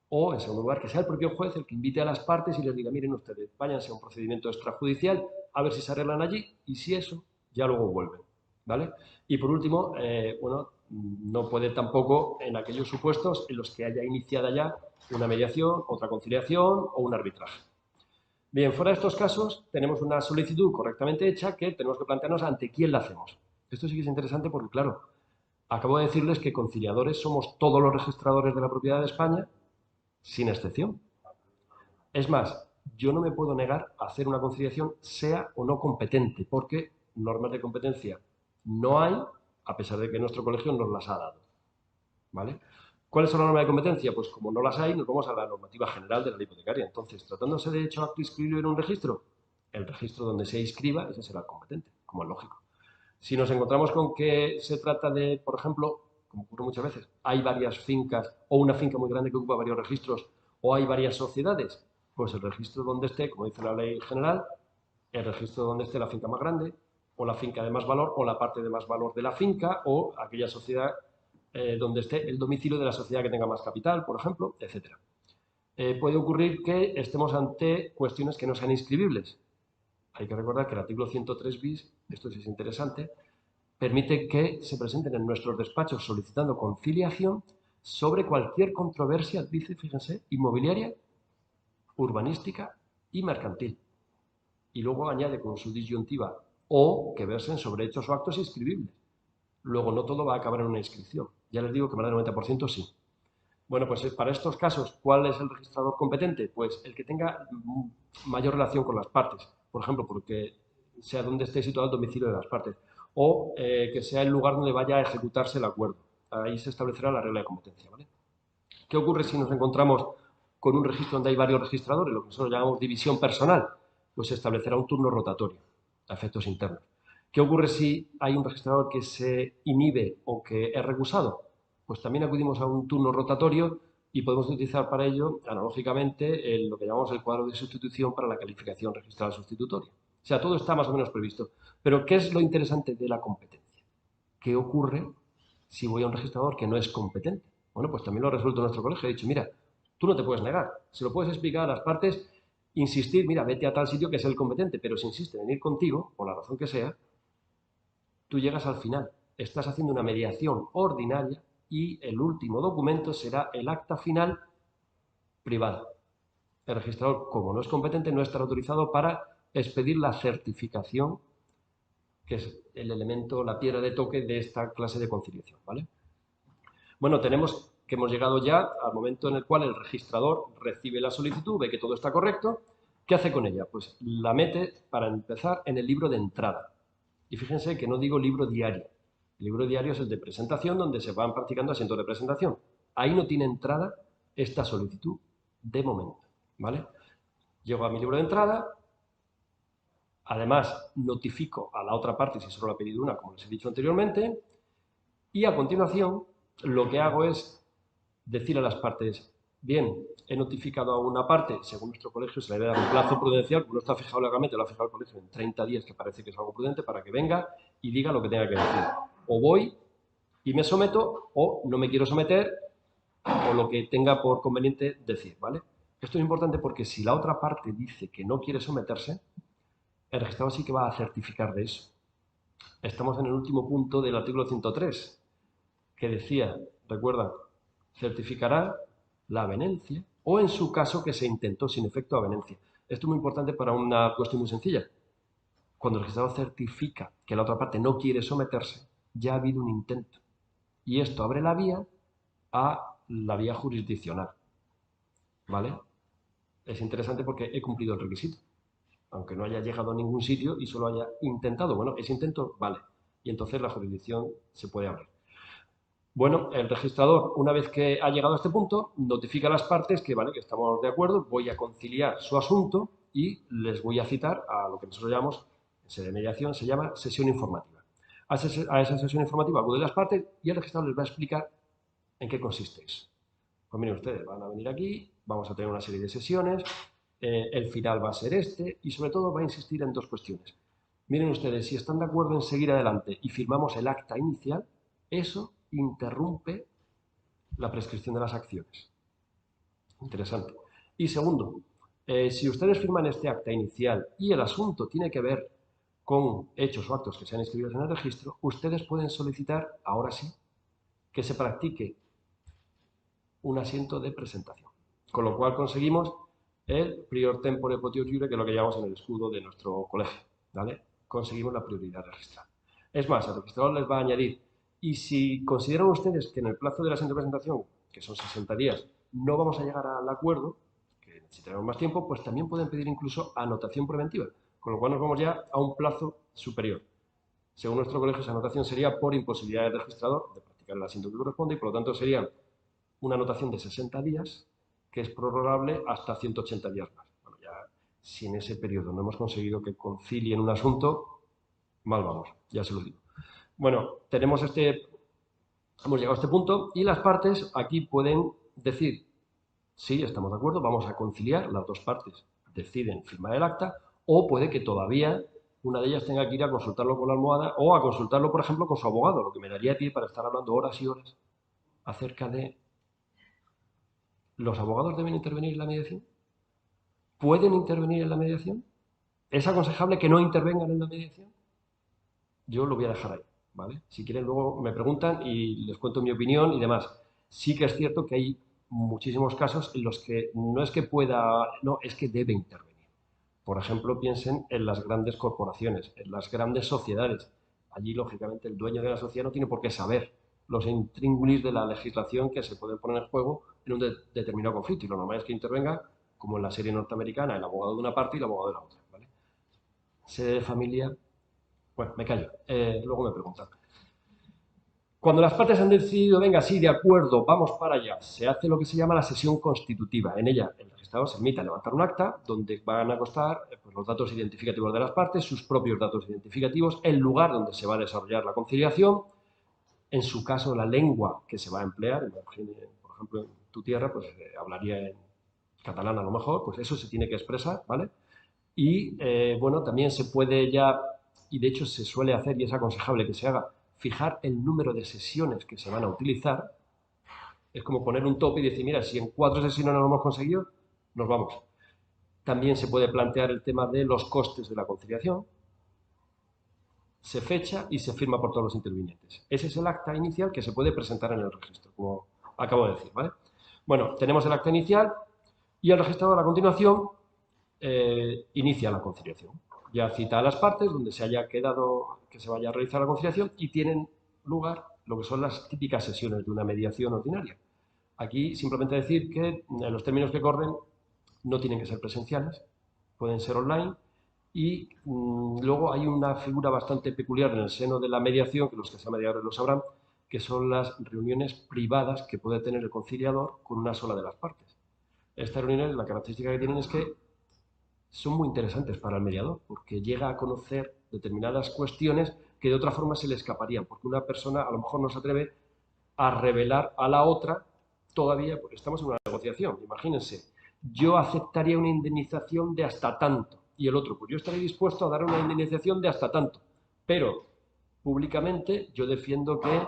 o, en segundo lugar, que sea el propio juez el que invite a las partes y les diga, miren ustedes, váyanse a un procedimiento extrajudicial, a ver si se arreglan allí, y si eso, ya luego vuelven, ¿vale? Y por último, bueno, no puede tampoco en aquellos supuestos en los que haya iniciada ya una mediación, otra conciliación o un arbitraje. Bien, fuera de estos casos, tenemos una solicitud correctamente hecha que tenemos que plantearnos ante quién la hacemos. Esto sí que es interesante porque, claro, acabo de decirles que conciliadores somos todos los registradores de la propiedad de España, sin excepción. Es más, yo no me puedo negar a hacer una conciliación, sea o no competente, porque normas de competencia no hay, a pesar de que nuestro colegio nos las ha dado, ¿vale? ¿Cuáles son las normas de competencia? Pues como no las hay, nos vamos a la normativa general de la ley hipotecaria. Entonces, tratándose de hecho acto inscribido en un registro, el registro donde se inscriba, ese será el competente, como es lógico. Si nos encontramos con que se trata de, por ejemplo, como ocurre muchas veces, hay varias fincas o una finca muy grande que ocupa varios registros o hay varias sociedades, pues el registro donde esté, como dice la ley general, el registro donde esté la finca más grande o la finca de más valor o la parte de más valor de la finca o aquella sociedad donde esté el domicilio de la sociedad que tenga más capital, por ejemplo, etc. Puede ocurrir que estemos ante cuestiones que no sean inscribibles. Hay que recordar que el artículo 103 bis, esto sí es interesante, permite que se presenten en nuestros despachos solicitando conciliación sobre cualquier controversia, dice, fíjense, inmobiliaria, urbanística y mercantil. Y luego añade con su disyuntiva o que versen sobre hechos o actos inscribibles. Luego no todo va a acabar en una inscripción. Ya les digo que más del 90% sí. Bueno, pues para estos casos, ¿cuál es el registrador competente? Pues el que tenga mayor relación con las partes. Por ejemplo, porque sea donde esté situado el domicilio de las partes. O que sea el lugar donde vaya a ejecutarse el acuerdo. Ahí se establecerá la regla de competencia, ¿vale? ¿Qué ocurre si nos encontramos con un registro donde hay varios registradores, lo que nosotros llamamos división personal? Pues se establecerá un turno rotatorio a efectos internos. ¿Qué ocurre si hay un registrador que se inhibe o que es recusado? Pues también acudimos a un turno rotatorio y podemos utilizar para ello, analógicamente, lo que llamamos el cuadro de sustitución para la calificación registral sustitutoria. O sea, todo está más o menos previsto. Pero, ¿qué es lo interesante de la competencia? ¿Qué ocurre si voy a un registrador que no es competente? Bueno, pues también lo ha resuelto nuestro colegio. He dicho, mira, tú no te puedes negar. Se lo puedes explicar a las partes, insistir, mira, vete a tal sitio que es el competente, pero si insiste en ir contigo, por la razón que sea, tú llegas al final. Estás haciendo una mediación ordinaria y el último documento será el acta final privada. El registrador, como no es competente, no estará autorizado para expedir la certificación, que es el elemento, la piedra de toque de esta clase de conciliación, ¿vale? Bueno, tenemos que hemos llegado ya al momento en el cual el registrador recibe la solicitud, ve que todo está correcto. ¿Qué hace con ella? Pues la mete, para empezar, en el libro de entrada. Y fíjense que no digo libro diario. El libro diario es el de presentación, donde se van practicando asientos de presentación. Ahí no tiene entrada esta solicitud de momento, ¿vale? Llego a mi libro de entrada, además notifico a la otra parte si solo ha pedido una, como les he dicho anteriormente, y a continuación lo que hago es decir a las partes, bien, he notificado a una parte, según nuestro colegio se le debe dar un plazo prudencial, como no está fijado legalmente, lo ha fijado el colegio en 30 días, que parece que es algo prudente, para que venga y diga lo que tenga que decir. O voy y me someto, o no me quiero someter, o lo que tenga por conveniente decir, ¿vale? Esto es importante porque si la otra parte dice que no quiere someterse, el registrador sí que va a certificar de eso. Estamos en el último punto del artículo 103, que decía, recuerda, certificará la avenencia o en su caso que se intentó sin efecto avenencia. Esto es muy importante para una cuestión muy sencilla. Cuando el registrador certifica que la otra parte no quiere someterse, ya ha habido un intento. Y esto abre la vía a la vía jurisdiccional. ¿Vale? Es interesante porque he cumplido el requisito. Aunque no haya llegado a ningún sitio y solo haya intentado. Bueno, ese intento vale. Y entonces la jurisdicción se puede abrir. Bueno, el registrador, una vez que ha llegado a este punto, notifica a las partes que, vale, que estamos de acuerdo, voy a conciliar su asunto y les voy a citar a lo que nosotros llamamos, en sede de mediación, se llama sesión informativa. A esa sesión informativa acuden las partes y el registrador les va a explicar en qué consiste eso. Pues miren ustedes, van a venir aquí, vamos a tener una serie de sesiones, el final va a ser este y sobre todo va a insistir en dos cuestiones. Miren ustedes, si están de acuerdo en seguir adelante y firmamos el acta inicial, eso interrumpe la prescripción de las acciones. Interesante. Y segundo, si ustedes firman este acta inicial y el asunto tiene que ver con hechos o actos que sean inscritos en el registro, ustedes pueden solicitar, ahora sí, que se practique un asiento de presentación. Con lo cual conseguimos el prior tempore potio jure, que es lo que llamamos en el escudo de nuestro colegio, ¿vale? Conseguimos la prioridad registral. Es más, el registrador les va a añadir, y si consideran ustedes que en el plazo de la asiento de presentación, que son 60 días, no vamos a llegar al acuerdo, que necesitaremos más tiempo, pues también pueden pedir incluso anotación preventiva, con lo cual nos vamos ya a un plazo superior. Según nuestro colegio, esa anotación sería por imposibilidad del registrador de practicar el asiento que corresponde y por lo tanto sería una anotación de 60 días que es prorrogable hasta 180 días más. Bueno, ya si en ese periodo no hemos conseguido que concilien un asunto, mal vamos, ya se lo digo. Bueno, hemos llegado a este punto y las partes aquí pueden decir, sí, estamos de acuerdo, vamos a conciliar, las dos partes deciden firmar el acta, o puede que todavía una de ellas tenga que ir a consultarlo con la almohada o a consultarlo, por ejemplo, con su abogado, lo que me daría pie para estar hablando horas y horas acerca de... ¿Los abogados deben intervenir en la mediación? ¿Pueden intervenir en la mediación? ¿Es aconsejable que no intervengan en la mediación? Yo lo voy a dejar ahí, ¿vale? Si quieren luego me preguntan y les cuento mi opinión y demás. Sí que es cierto que hay muchísimos casos en los que no es que pueda, no, es que debe intervenir. Por ejemplo, piensen en las grandes corporaciones, en las grandes sociedades. Allí, lógicamente, el dueño de la sociedad no tiene por qué saber los intríngulis de la legislación que se pueden poner en juego en un determinado conflicto. Y lo normal es que intervenga, como en la serie norteamericana, el abogado de una parte y el abogado de la otra, ¿vale? Sede de familia... Bueno, me callo. Luego me preguntan. Cuando las partes han decidido, venga, sí, de acuerdo, vamos para allá, se hace lo que se llama la sesión constitutiva. En ella, el registrador se admite a levantar un acta donde van a constar pues, los datos identificativos de las partes, sus propios datos identificativos, el lugar donde se va a desarrollar la conciliación, en su caso, la lengua que se va a emplear, por ejemplo, tu tierra, pues hablaría en catalán a lo mejor, pues eso se tiene que expresar, ¿vale? Y, bueno, también se puede ya, y de hecho se suele hacer y es aconsejable que se haga, fijar el número de sesiones que se van a utilizar. Es como poner un tope y decir, mira, si en 4 sesiones no lo hemos conseguido, nos vamos. También se puede plantear el tema de los costes de la conciliación. Se fecha y se firma por todos los intervinientes. Ese es el acta inicial que se puede presentar en el registro, como acabo de decir, ¿vale? Bueno, tenemos el acta inicial y el registrador a continuación inicia la conciliación. Ya cita a las partes donde se haya quedado que se vaya a realizar la conciliación y tienen lugar lo que son las típicas sesiones de una mediación ordinaria. Aquí simplemente decir que en los términos que corren no tienen que ser presenciales, pueden ser online y luego hay una figura bastante peculiar en el seno de la mediación, que los que sean mediadores lo sabrán, que son las reuniones privadas que puede tener el conciliador con una sola de las partes. Estas reuniones, la característica que tienen es que son muy interesantes para el mediador, porque llega a conocer determinadas cuestiones que de otra forma se le escaparían, porque una persona a lo mejor no se atreve a revelar a la otra todavía, porque estamos en una negociación. Imagínense, yo aceptaría una indemnización de hasta tanto, y el otro, pues yo estaría dispuesto a dar una indemnización de hasta tanto, pero públicamente yo defiendo que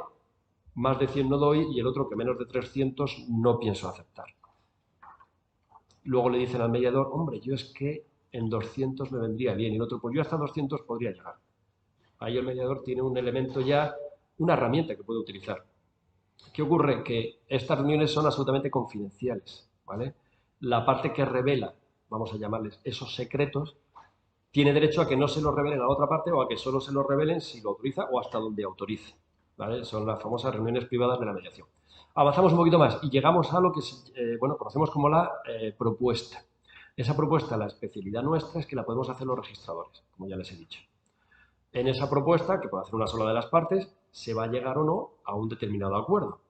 más de 100 no doy y el otro que menos de 300 no pienso aceptar. Luego le dicen al mediador, hombre, yo es que en 200 me vendría bien, y el otro, pues yo hasta 200 podría llegar. Ahí el mediador tiene un elemento ya, una herramienta que puede utilizar. ¿Qué ocurre? Que estas reuniones son absolutamente confidenciales, ¿vale? La parte que revela, vamos a llamarles esos secretos, tiene derecho a que no se los revelen a la otra parte o a que solo se los revelen si lo autoriza o hasta donde autorice, ¿vale? Son las famosas reuniones privadas de la mediación. Avanzamos un poquito más y llegamos a lo que bueno, conocemos como la propuesta. Esa propuesta, la especialidad nuestra es que la podemos hacer los registradores, como ya les he dicho. En esa propuesta, que puede hacer una sola de las partes, se va a llegar o no a un determinado acuerdo.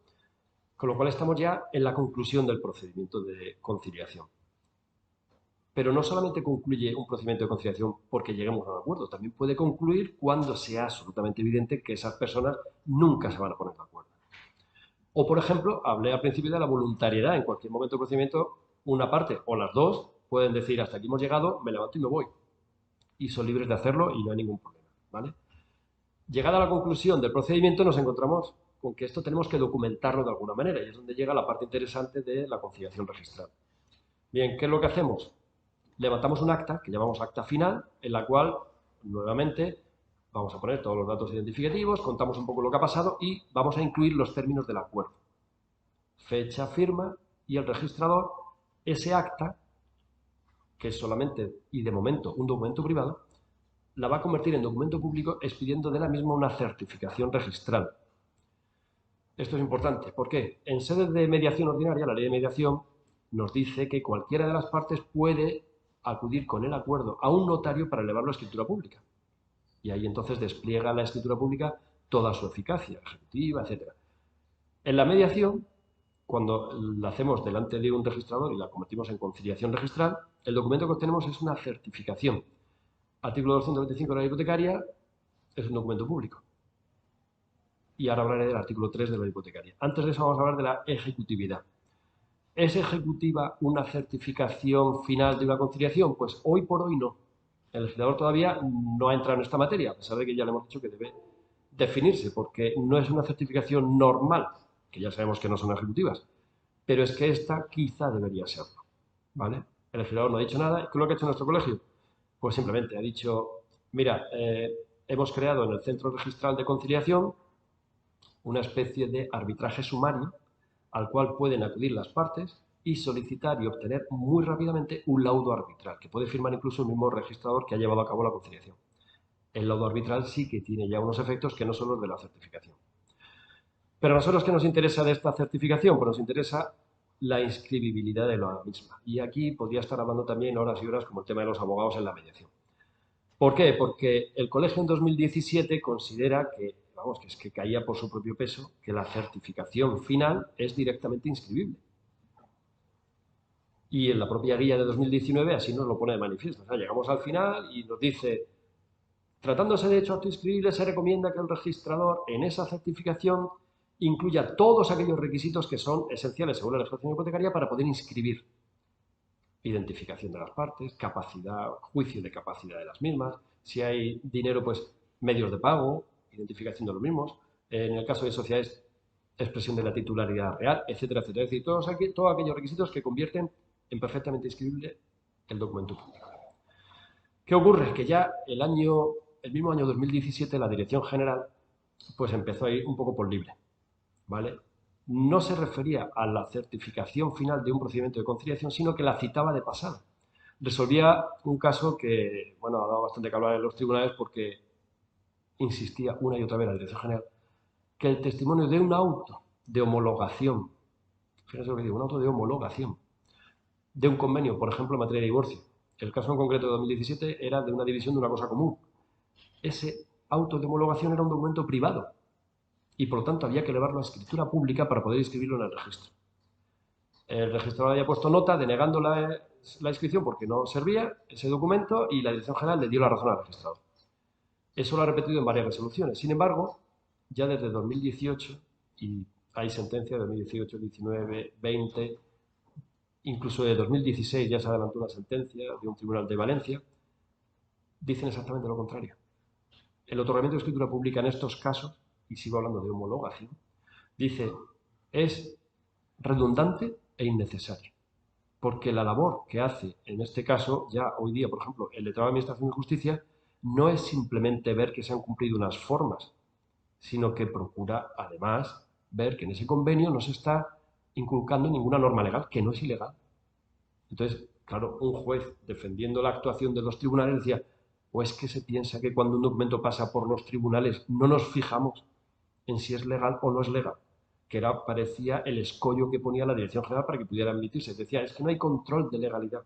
Con lo cual estamos ya en la conclusión del procedimiento de conciliación. Pero no solamente concluye un procedimiento de conciliación porque lleguemos a un acuerdo, también puede concluir cuando sea absolutamente evidente que esas personas nunca se van a poner de acuerdo. O, por ejemplo, hablé al principio de la voluntariedad. En cualquier momento del procedimiento, una parte o las dos pueden decir hasta aquí hemos llegado, me levanto y me voy. Y son libres de hacerlo y no hay ningún problema, ¿vale? Llegada a la conclusión del procedimiento nos encontramos con que esto tenemos que documentarlo de alguna manera y es donde llega la parte interesante de la conciliación registral. Bien, ¿qué es lo que hacemos? Levantamos un acta, que llamamos acta final, en la cual, nuevamente, vamos a poner todos los datos identificativos, contamos un poco lo que ha pasado y vamos a incluir los términos del acuerdo. Fecha, firma y el registrador, ese acta, que es solamente y de momento un documento privado, la va a convertir en documento público expidiendo de la misma una certificación registral. Esto es importante. ¿Por qué? En sede de mediación ordinaria, la ley de mediación nos dice que cualquiera de las partes puede acudir con el acuerdo a un notario para elevarlo a escritura pública. Y ahí entonces despliega la escritura pública toda su eficacia, ejecutiva, etc. En la mediación, cuando la hacemos delante de un registrador y la convertimos en conciliación registral, el documento que obtenemos es una certificación. Artículo 225 de la ley hipotecaria es un documento público. Y ahora hablaré del artículo 3 de la ley hipotecaria. Antes de eso vamos a hablar de la ejecutividad. ¿Es ejecutiva una certificación final de una conciliación? Pues hoy por hoy no. El legislador todavía no ha entrado en esta materia, a pesar de que ya le hemos dicho que debe definirse, porque no es una certificación normal, que ya sabemos que no son ejecutivas, pero es que esta quizá debería serlo, ¿vale? El legislador no ha dicho nada. ¿Y qué es lo que ha hecho nuestro colegio? Pues simplemente ha dicho, mira, hemos creado en el Centro Registral de Conciliación una especie de arbitraje sumario al cual pueden acudir las partes y solicitar y obtener muy rápidamente un laudo arbitral, que puede firmar incluso el mismo registrador que ha llevado a cabo la conciliación. El laudo arbitral sí que tiene ya unos efectos que no son los de la certificación. Pero a nosotros, ¿qué nos interesa de esta certificación? Pues nos interesa la inscribibilidad de la misma. Y aquí podría estar hablando también horas y horas como el tema de los abogados en la mediación. ¿Por qué? Porque el colegio en 2017 considera que, vamos, que es que caía por su propio peso, que la certificación final es directamente inscribible. Y en la propia guía de 2019 así nos lo pone de manifiesto. O sea, llegamos al final y nos dice, tratándose de hecho acto inscribible, se recomienda que el registrador en esa certificación incluya todos aquellos requisitos que son esenciales según la legislación hipotecaria para poder inscribir. Identificación de las partes, capacidad, juicio de capacidad de las mismas, si hay dinero, pues medios de pago, identificación de los mismos, en el caso de sociedades, expresión de la titularidad real, etcétera, etcétera. Es decir, todos aquellos requisitos que convierten en perfectamente inscribible el documento público. ¿Qué ocurre? Que ya el mismo año 2017 la Dirección General pues empezó a ir un poco por libre, ¿vale? No se refería a la certificación final de un procedimiento de conciliación, sino que la citaba de pasada. Resolvía un caso que, bueno, ha dado bastante que hablar en los tribunales porque insistía una y otra vez la Dirección General que el testimonio de un auto de homologación, fíjense lo que digo, un auto de homologación de un convenio, por ejemplo, en materia de divorcio. El caso en concreto de 2017 era de una división de una cosa común. Ese auto de homologación era un documento privado y, por lo tanto, había que elevarlo a escritura pública para poder inscribirlo en el registro. El registrador había puesto nota denegando la inscripción porque no servía ese documento y la Dirección General le dio la razón al registrador. Eso lo ha repetido en varias resoluciones. Sin embargo, ya desde 2018, y hay sentencias de 2018, 19, 20, incluso de 2016 ya se adelantó una sentencia de un tribunal de Valencia, dicen exactamente lo contrario. El otorgamiento de escritura pública en estos casos, y sigo hablando de homologación, dice, es redundante e innecesario. Porque la labor que hace, en este caso, ya hoy día, por ejemplo, el letrado de Administración de Justicia, no es simplemente ver que se han cumplido unas formas, sino que procura, además, ver que en ese convenio no se está inculcando ninguna norma legal, que no es ilegal. Entonces, claro, un juez defendiendo la actuación de los tribunales decía, o es que se piensa que cuando un documento pasa por los tribunales no nos fijamos en si es legal o no es legal, que parecía el escollo que ponía la Dirección General para que pudiera emitirse. Decía, es que no hay control de legalidad.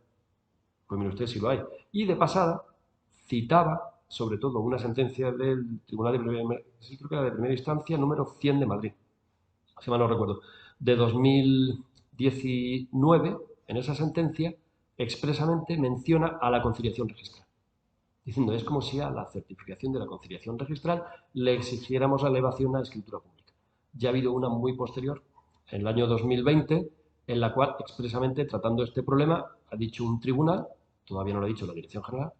Pues mire usted, sí lo hay. Y de pasada, citaba, sobre todo, una sentencia del Tribunal de Primera Instancia número 100 de Madrid, si mal no recuerdo, de 2019, en esa sentencia, expresamente menciona a la conciliación registral, diciendo, es como si a la certificación de la conciliación registral le exigiéramos la elevación a la escritura pública. Ya ha habido una muy posterior, en el año 2020, en la cual expresamente tratando este problema ha dicho un tribunal, todavía no lo ha dicho la Dirección General,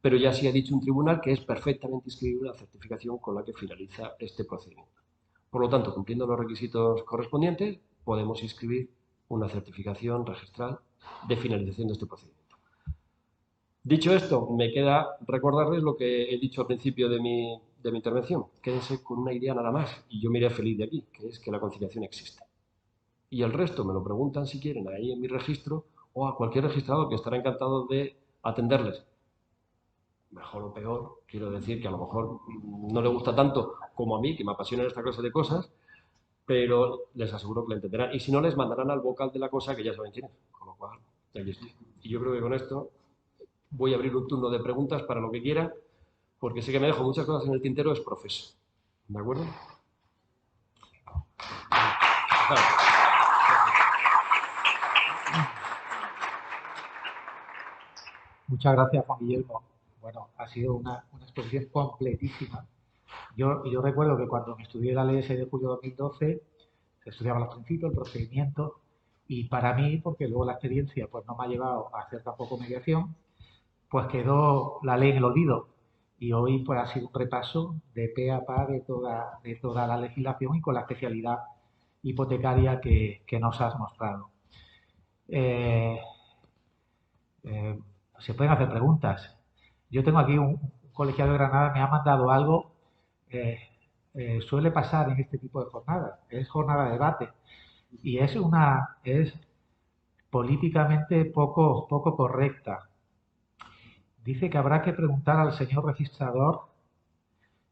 pero ya sí ha dicho un tribunal que es perfectamente inscribible la certificación con la que finaliza este procedimiento. Por lo tanto, cumpliendo los requisitos correspondientes, podemos inscribir una certificación registral de finalización de este procedimiento. Dicho esto, me queda recordarles lo que he dicho al principio de mi intervención. Quédense con una idea nada más y yo me iré feliz de aquí, que es que la conciliación existe. Y el resto me lo preguntan si quieren ahí en mi registro o a cualquier registrador que estará encantado de atenderles. Mejor o peor, quiero decir que a lo mejor no le gusta tanto como a mí, que me apasionan esta clase de cosas, pero les aseguro que lo entenderán. Y si no, les mandarán al vocal de la cosa, que ya saben quién es. Con lo cual, aquí estoy. Y yo creo que con esto voy a abrir un turno de preguntas para lo que quieran, porque sé que me dejo muchas cosas en el tintero, es profeso. ¿De acuerdo? Claro. Muchas gracias, Juan Guillermo. Bueno, ha sido una exposición completísima. Yo recuerdo que cuando me estudié la ley 6 de julio de 2012, se estudiaban los principios, el procedimiento, y para mí, porque luego la experiencia pues no me ha llevado a hacer tampoco mediación, pues quedó la ley en el olvido. Y hoy pues ha sido un repaso de pe a pa de toda la legislación y con la especialidad hipotecaria que nos has mostrado. Se pueden hacer preguntas. Yo tengo aquí un colegiado de Granada, me ha mandado algo, suele pasar en este tipo de jornadas, es jornada de debate y es políticamente poco correcta. Dice que habrá que preguntar al señor registrador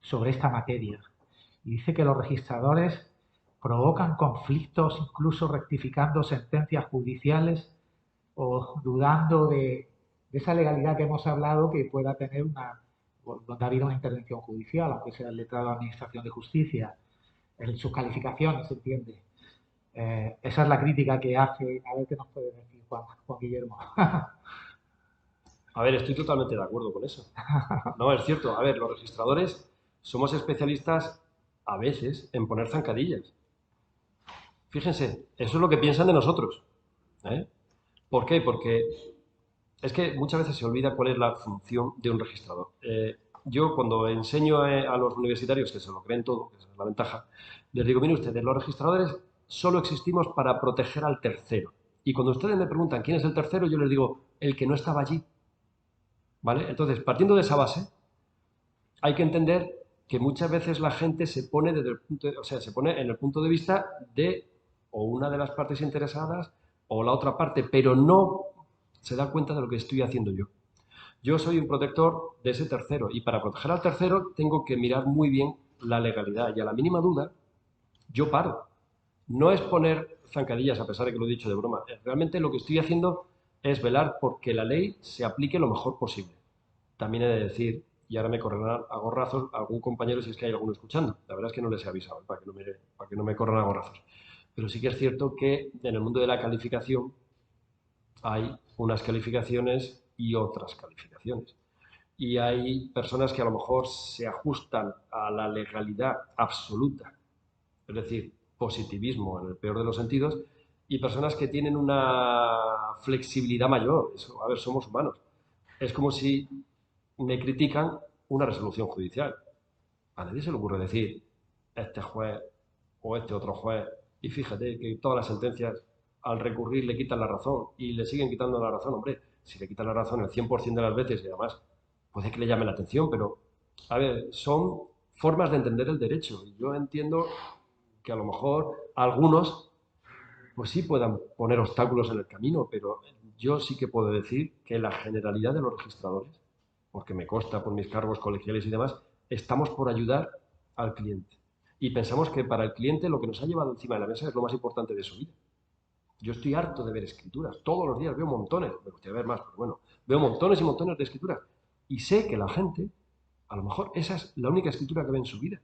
sobre esta materia y dice que los registradores provocan conflictos incluso rectificando sentencias judiciales o dudando de esa legalidad que hemos hablado que pueda tener donde ha habido una intervención judicial, aunque sea el letrado de Administración de Justicia, en sus calificaciones, se entiende. Esa es la crítica que hace, a ver qué nos puede decir Juan Guillermo. A ver, estoy totalmente de acuerdo con eso. No, es cierto. A ver, los registradores somos especialistas a veces en poner zancadillas. Fíjense, eso es lo que piensan de nosotros. ¿Eh? ¿Por qué? Porque es que muchas veces se olvida cuál es la función de un registrador. Yo cuando enseño a los universitarios que se lo creen todo, que esa es la ventaja, les digo, miren ustedes, los registradores solo existimos para proteger al tercero. Y cuando ustedes me preguntan quién es el tercero, yo les digo, el que no estaba allí. ¿Vale? Entonces, partiendo de esa base, hay que entender que muchas veces la gente se pone desde el punto o sea, se pone en el punto de vista de o una de las partes interesadas o la otra parte, pero no se da cuenta de lo que estoy haciendo yo. Yo soy un protector de ese tercero y para proteger al tercero tengo que mirar muy bien la legalidad y a la mínima duda yo paro. No es poner zancadillas, a pesar de que lo he dicho de broma. Realmente lo que estoy haciendo es velar porque la ley se aplique lo mejor posible. También he de decir, y ahora me correrán a gorrazos algún compañero si es que hay alguno escuchando. La verdad es que no les he avisado para que no me corran a gorrazos. Pero sí que es cierto que en el mundo de la calificación hay unas calificaciones y otras calificaciones. Y hay personas que a lo mejor se ajustan a la legalidad absoluta, es decir, positivismo en el peor de los sentidos, y personas que tienen una flexibilidad mayor. Eso, a ver, somos humanos. Es como si me critican una resolución judicial. A nadie se le ocurre decir, este juez o este otro juez, y fíjate que todas las sentencias al recurrir le quitan la razón y le siguen quitando la razón. Hombre, si le quitan la razón el 100% de las veces y además puede que le llame la atención, pero a ver, son formas de entender el derecho. Yo entiendo que a lo mejor algunos pues sí puedan poner obstáculos en el camino, pero yo sí que puedo decir que la generalidad de los registradores, porque me consta por mis cargos colegiales y demás, estamos por ayudar al cliente. Y pensamos que para el cliente lo que nos ha llevado encima de la mesa es lo más importante de su vida. Yo estoy harto de ver escrituras. Todos los días veo montones, me gustaría ver más, pero bueno, veo montones y montones de escrituras. Y sé que la gente, a lo mejor esa es la única escritura que ve en su vida.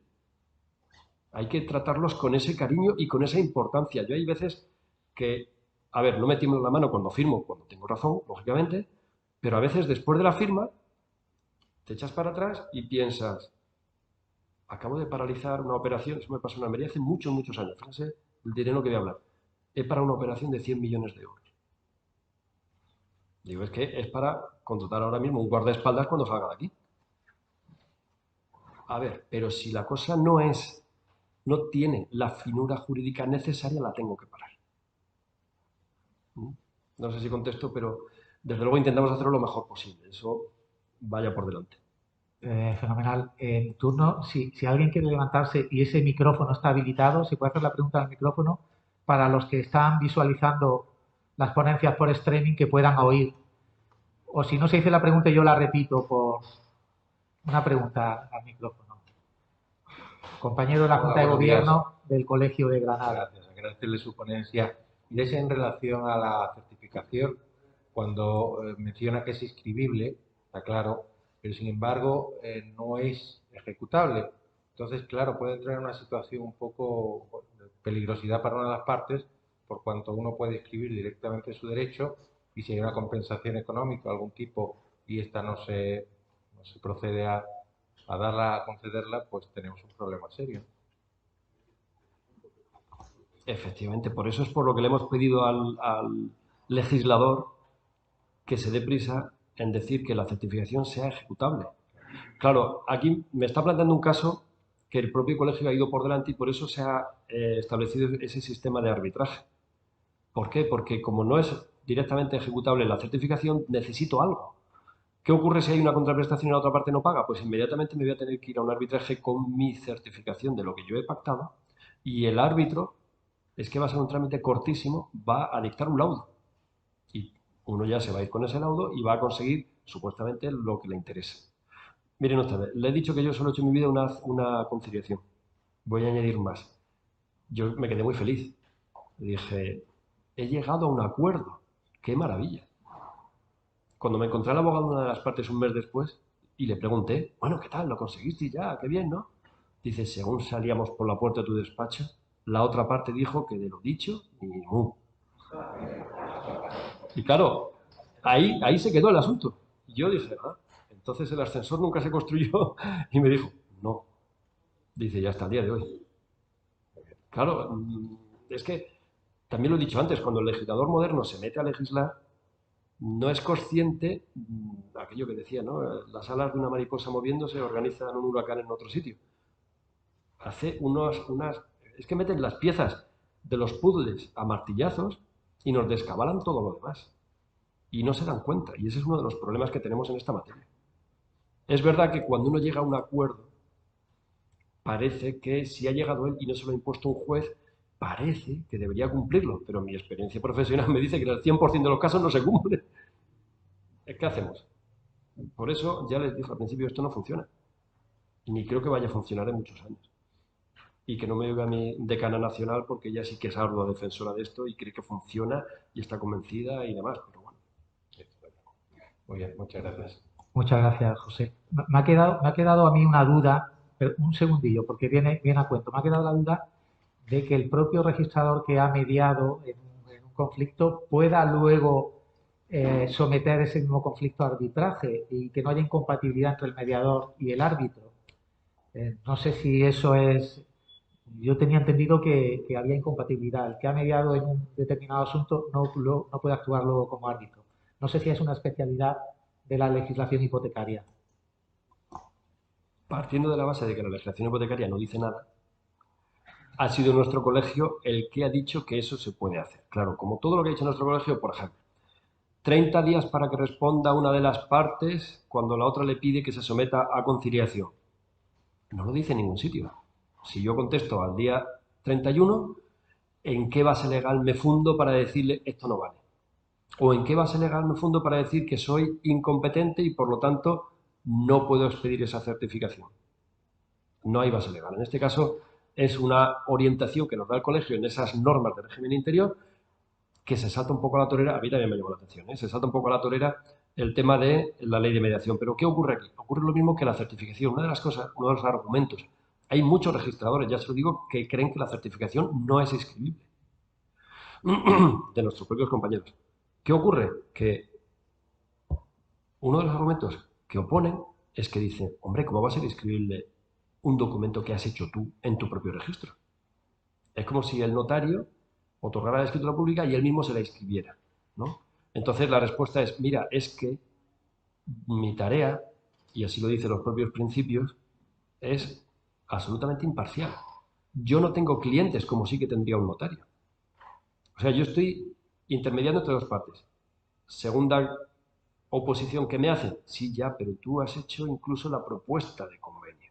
Hay que tratarlos con ese cariño y con esa importancia. Yo hay veces que, a ver, no me tiembla la mano cuando firmo, cuando tengo razón, lógicamente, pero a veces después de la firma te echas para atrás y piensas, acabo de paralizar una operación, eso me pasó en Almería hace muchos, muchos años, fíjense el dinero que voy a hablar. Es para una operación de 100 millones de euros. Digo, es que es para contratar ahora mismo un guardaespaldas cuando salga de aquí. A ver, pero si la cosa no tiene la finura jurídica necesaria, la tengo que parar. No sé si contesto, pero desde luego intentamos hacerlo lo mejor posible. Eso vaya por delante. Fenomenal. En turno, si alguien quiere levantarse y ese micrófono está habilitado, se puede hacer la pregunta al micrófono para los que están visualizando las ponencias por streaming que puedan oír. O si no se dice la pregunta, yo la repito por una pregunta al micrófono. Compañero de la Junta de Gobierno del Colegio de Granada. Gracias, agradecerle su ponencia. Y es en relación a la certificación, cuando menciona que es inscribible, está claro, pero sin embargo no es ejecutable. Entonces, claro, puede entrar en una situación un poco de peligrosidad para una de las partes, por cuanto uno puede escribir directamente su derecho y si hay una compensación económica de algún tipo y esta no se procede a darla, a concederla, pues tenemos un problema serio. Efectivamente, por eso es por lo que le hemos pedido al legislador que se dé prisa en decir que la certificación sea ejecutable. Claro, aquí me está planteando un caso que el propio colegio ha ido por delante y por eso se ha establecido ese sistema de arbitraje. ¿Por qué? Porque como no es directamente ejecutable la certificación, necesito algo. ¿Qué ocurre si hay una contraprestación y la otra parte no paga? Pues inmediatamente me voy a tener que ir a un arbitraje con mi certificación de lo que yo he pactado y el árbitro, es que va a ser un trámite cortísimo, va a dictar un laudo. Y uno ya se va a ir con ese laudo y va a conseguir supuestamente lo que le interesa. Miren ustedes, le he dicho que yo solo he hecho en mi vida una conciliación. Voy a añadir más. Yo me quedé muy feliz. Dije, he llegado a un acuerdo. ¡Qué maravilla! Cuando me encontré al abogado de una de las partes un mes después y le pregunté, bueno, ¿qué tal? ¿Lo conseguiste ya? ¡Qué bien!, ¿no? Dice, según salíamos por la puerta de tu despacho, la otra parte dijo que de lo dicho, ni mu. Y claro, ahí se quedó el asunto. Y yo dije, ah, entonces el ascensor nunca se construyó. Y me dijo, no. Dice, ya hasta el día de hoy. Claro, es que también lo he dicho antes, cuando el legislador moderno se mete a legislar, no es consciente, aquello que decía, ¿no? Las alas de una mariposa moviéndose organizan un huracán en otro sitio. Hace es que meten las piezas de los puzzles a martillazos y nos descabalan todo lo demás. Y no se dan cuenta. Y ese es uno de los problemas que tenemos en esta materia. Es verdad que cuando uno llega a un acuerdo, parece que si ha llegado él y no se lo ha impuesto un juez, parece que debería cumplirlo. Pero mi experiencia profesional me dice que en el 100% de los casos no se cumple. ¿Qué hacemos? Por eso ya les dije al principio, esto no funciona. Ni creo que vaya a funcionar en muchos años. Y que no me oiga mi decana nacional porque ella sí que es ardua defensora de esto y cree que funciona y está convencida y demás. Pero bueno. Muy bien, muchas gracias. Muchas gracias, José. Me ha quedado a mí una duda, pero un segundillo, porque viene a cuento. Me ha quedado la duda de que el propio registrador que ha mediado en un conflicto pueda luego someter ese mismo conflicto a arbitraje y que no haya incompatibilidad entre el mediador y el árbitro. No sé si eso es... Yo tenía entendido que había incompatibilidad. El que ha mediado en un determinado asunto no puede actuar luego como árbitro. No sé si es una especialidad de la legislación hipotecaria. Partiendo de la base de que la legislación hipotecaria no dice nada, ha sido nuestro colegio el que ha dicho que eso se puede hacer. Claro, como todo lo que ha dicho nuestro colegio, por ejemplo, 30 días para que responda una de las partes cuando la otra le pide que se someta a conciliación. No lo dice en ningún sitio. Si yo contesto al día 31, ¿en qué base legal me fundo para decirle esto no vale? ¿O en qué base legal me fundo para decir que soy incompetente y por lo tanto no puedo expedir esa certificación? No hay base legal. En este caso es una orientación que nos da el colegio en esas normas de régimen interior que se salta un poco a la torera. A mí también me llamó la atención, ¿eh? Se salta un poco a la torera el tema de la ley de mediación. Pero ¿qué ocurre aquí? Ocurre lo mismo que la certificación. Una de las cosas, uno de los argumentos, hay muchos registradores, ya se lo digo, que creen que la certificación no es inscribible de nuestros propios compañeros. ¿Qué ocurre? Que uno de los argumentos que oponen es que dicen, hombre, ¿cómo va a ser inscribible un documento que has hecho tú en tu propio registro? Es como si el notario otorgara la escritura pública y él mismo se la inscribiera, ¿no? Entonces la respuesta es, mira, es que mi tarea, y así lo dicen los propios principios, es absolutamente imparcial. Yo no tengo clientes como sí que tendría un notario. O sea, yo estoy intermediando entre dos partes. Segunda oposición que me hacen, sí, ya, pero tú has hecho incluso la propuesta de convenio.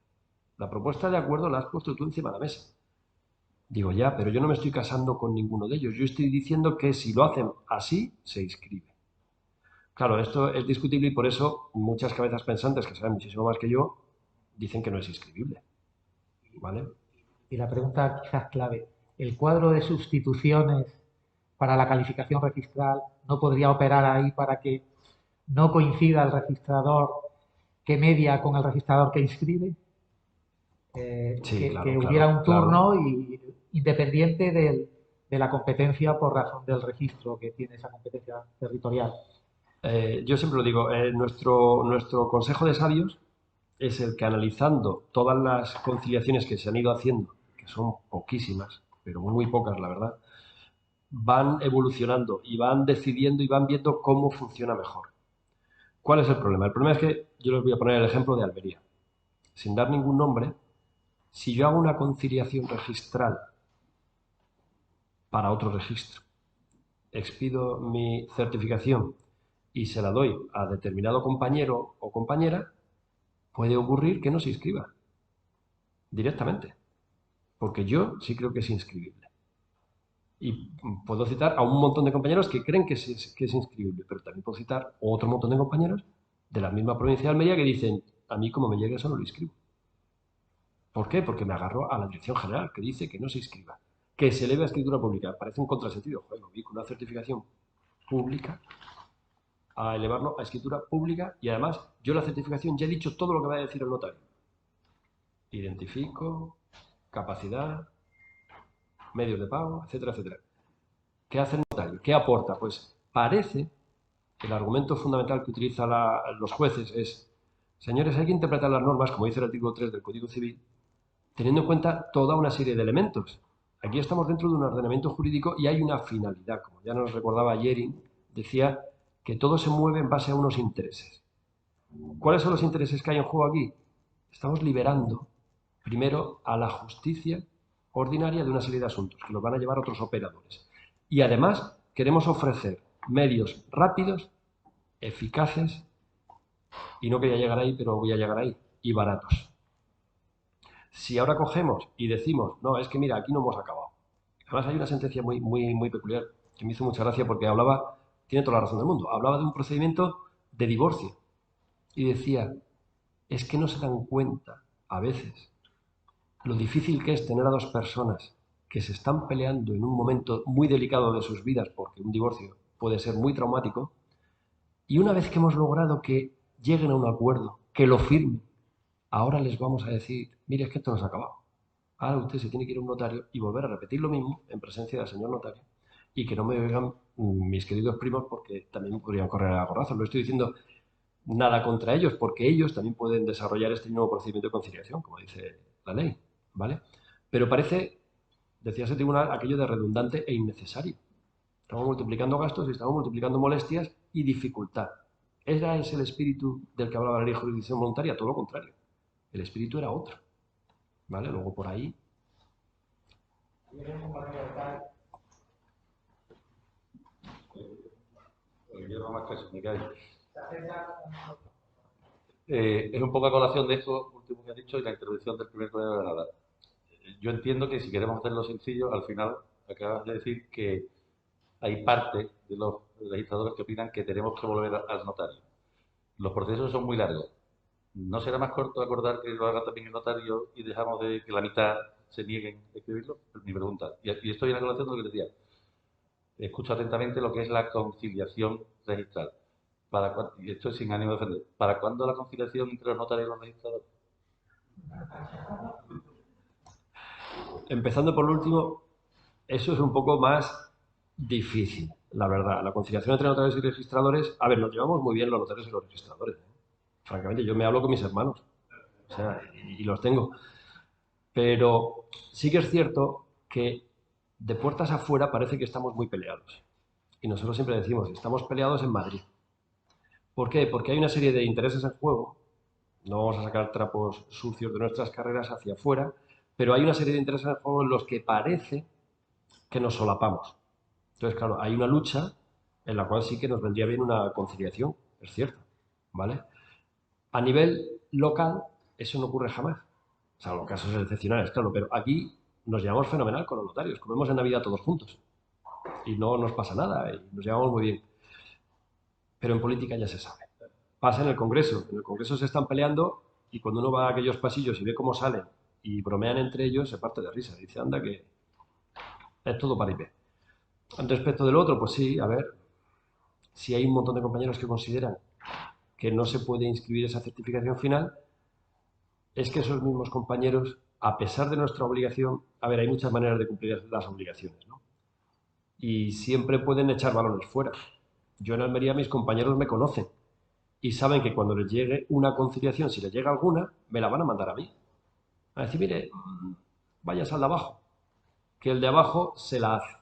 La propuesta de acuerdo la has puesto tú encima de la mesa. Digo, ya, pero yo no me estoy casando con ninguno de ellos. Yo estoy diciendo que si lo hacen así, se inscribe. Claro, esto es discutible y por eso muchas cabezas pensantes, que saben muchísimo más que yo, dicen que no es inscribible. ¿Vale? Y la pregunta quizás clave, ¿el cuadro de sustituciones para la calificación registral no podría operar ahí para que no coincida el registrador que media con el registrador que inscribe? Sí, claro, Que hubiera un turno claro. independiente de la competencia por razón del registro que tiene esa competencia territorial. Yo siempre lo digo, nuestro consejo de sabios es el que analizando todas las conciliaciones que se han ido haciendo, que son poquísimas, pero muy pocas la verdad, van evolucionando y van decidiendo y van viendo cómo funciona mejor. ¿Cuál es el problema? El problema es que yo les voy a poner el ejemplo de Almería. Sin dar ningún nombre, si yo hago una conciliación registral para otro registro, expido mi certificación y se la doy a determinado compañero o compañera, puede ocurrir que no se inscriba directamente, porque yo sí creo que es inscribible. Y puedo citar a un montón de compañeros que creen que es inscribible, pero también puedo citar otro montón de compañeros de la misma provincia de Almería que dicen, a mí como me llegue eso no lo inscribo. ¿Por qué? Porque me agarro a la Dirección General, que dice que no se inscriba, que se eleve a escritura pública. Parece un contrasentido. Joder, vi con una certificación pública a elevarlo a escritura pública y además yo la certificación ya he dicho todo lo que va a decir el notario. Identifico, capacidad, medios de pago, etcétera, etcétera. ¿Qué hace el notario? ¿Qué aporta? Pues parece que el argumento fundamental que utilizan los jueces es, señores, hay que interpretar las normas, como dice el artículo 3 del Código Civil, teniendo en cuenta toda una serie de elementos. Aquí estamos dentro de un ordenamiento jurídico y hay una finalidad. Como ya nos recordaba Yering, decía que todo se mueve en base a unos intereses. ¿Cuáles son los intereses que hay en juego aquí? Estamos liberando, primero, a la justicia ordinaria de una serie de asuntos que los van a llevar otros operadores. Y además queremos ofrecer medios rápidos, eficaces, y no quería llegar ahí, pero voy a llegar ahí, y baratos. Si ahora cogemos y decimos, no, es que mira, aquí no hemos acabado. Además hay una sentencia muy peculiar que me hizo mucha gracia porque hablaba, tiene toda la razón del mundo, hablaba de un procedimiento de divorcio y decía, es que no se dan cuenta a veces lo difícil que es tener a dos personas que se están peleando en un momento muy delicado de sus vidas, porque un divorcio puede ser muy traumático, y una vez que hemos logrado que lleguen a un acuerdo, que lo firmen, ahora les vamos a decir, mire, es que esto no se ha acabado. Ahora usted se tiene que ir a un notario y volver a repetir lo mismo en presencia del señor notario. Y que no me oigan mis queridos primos porque también podrían correr a gorrazos. No estoy diciendo nada contra ellos porque ellos también pueden desarrollar este nuevo procedimiento de conciliación, como dice la ley, ¿vale? Pero parece, decía ese tribunal, aquello de redundante e innecesario. Estamos multiplicando gastos y estamos multiplicando molestias y dificultad. ¿Ese es el espíritu del que hablaba la ley de jurisdicción voluntaria? Todo lo contrario. El espíritu era otro. ¿Vale? Luego por ahí. Es un poco a colación de esto último que has dicho y la intervención del primer colega de Granada. Yo entiendo que si queremos hacerlo sencillo, al final acabas de decir que hay parte de los legisladores que opinan que tenemos que volver al notario. Los procesos son muy largos. ¿No será más corto acordar que lo haga también el notario y dejamos de que la mitad se nieguen a escribirlo? Mi pregunta. Y estoy en la colación de lo que decía. Escucho atentamente lo que es la conciliación registral. Y esto es sin ánimo de defender. ¿Para cuándo la conciliación entre los notarios y los registradores? Empezando por lo último, eso es un poco más difícil, la verdad. La conciliación entre notarios y registradores, a ver, nos llevamos muy bien los notarios y los registradores, ¿eh? Francamente, yo me hablo con mis hermanos, o sea, y los tengo. Pero sí que es cierto que de puertas afuera parece que estamos muy peleados. Y nosotros siempre decimos, estamos peleados en Madrid. ¿Por qué? Porque hay una serie de intereses en juego. No vamos a sacar trapos sucios de nuestras carreras hacia afuera, pero hay una serie de intereses en juego en los que parece que nos solapamos. Entonces, claro, hay una lucha en la cual sí que nos vendría bien una conciliación, es cierto, ¿vale? A nivel local, eso no ocurre jamás. O sea, los casos excepcionales, claro, pero aquí nos llevamos fenomenal con los notarios, comemos en Navidad todos juntos y no nos pasa nada y nos llevamos muy bien. Pero en política ya se sabe. Pasa en el Congreso se están peleando y cuando uno va a aquellos pasillos y ve cómo salen y bromean entre ellos, se parte de risa. Dice, anda, que es todo paripé. Respecto del otro, pues sí, a ver, si hay un montón de compañeros que consideran que no se puede inscribir esa certificación final, es que esos mismos compañeros, a pesar de nuestra obligación, a ver, hay muchas maneras de cumplir las obligaciones, ¿no? Y siempre pueden echar balones fuera. Yo en Almería, mis compañeros me conocen y saben que cuando les llegue una conciliación, si les llega alguna, me la van a mandar a mí. A decir, mire, vayas al de abajo, que el de abajo se la hace.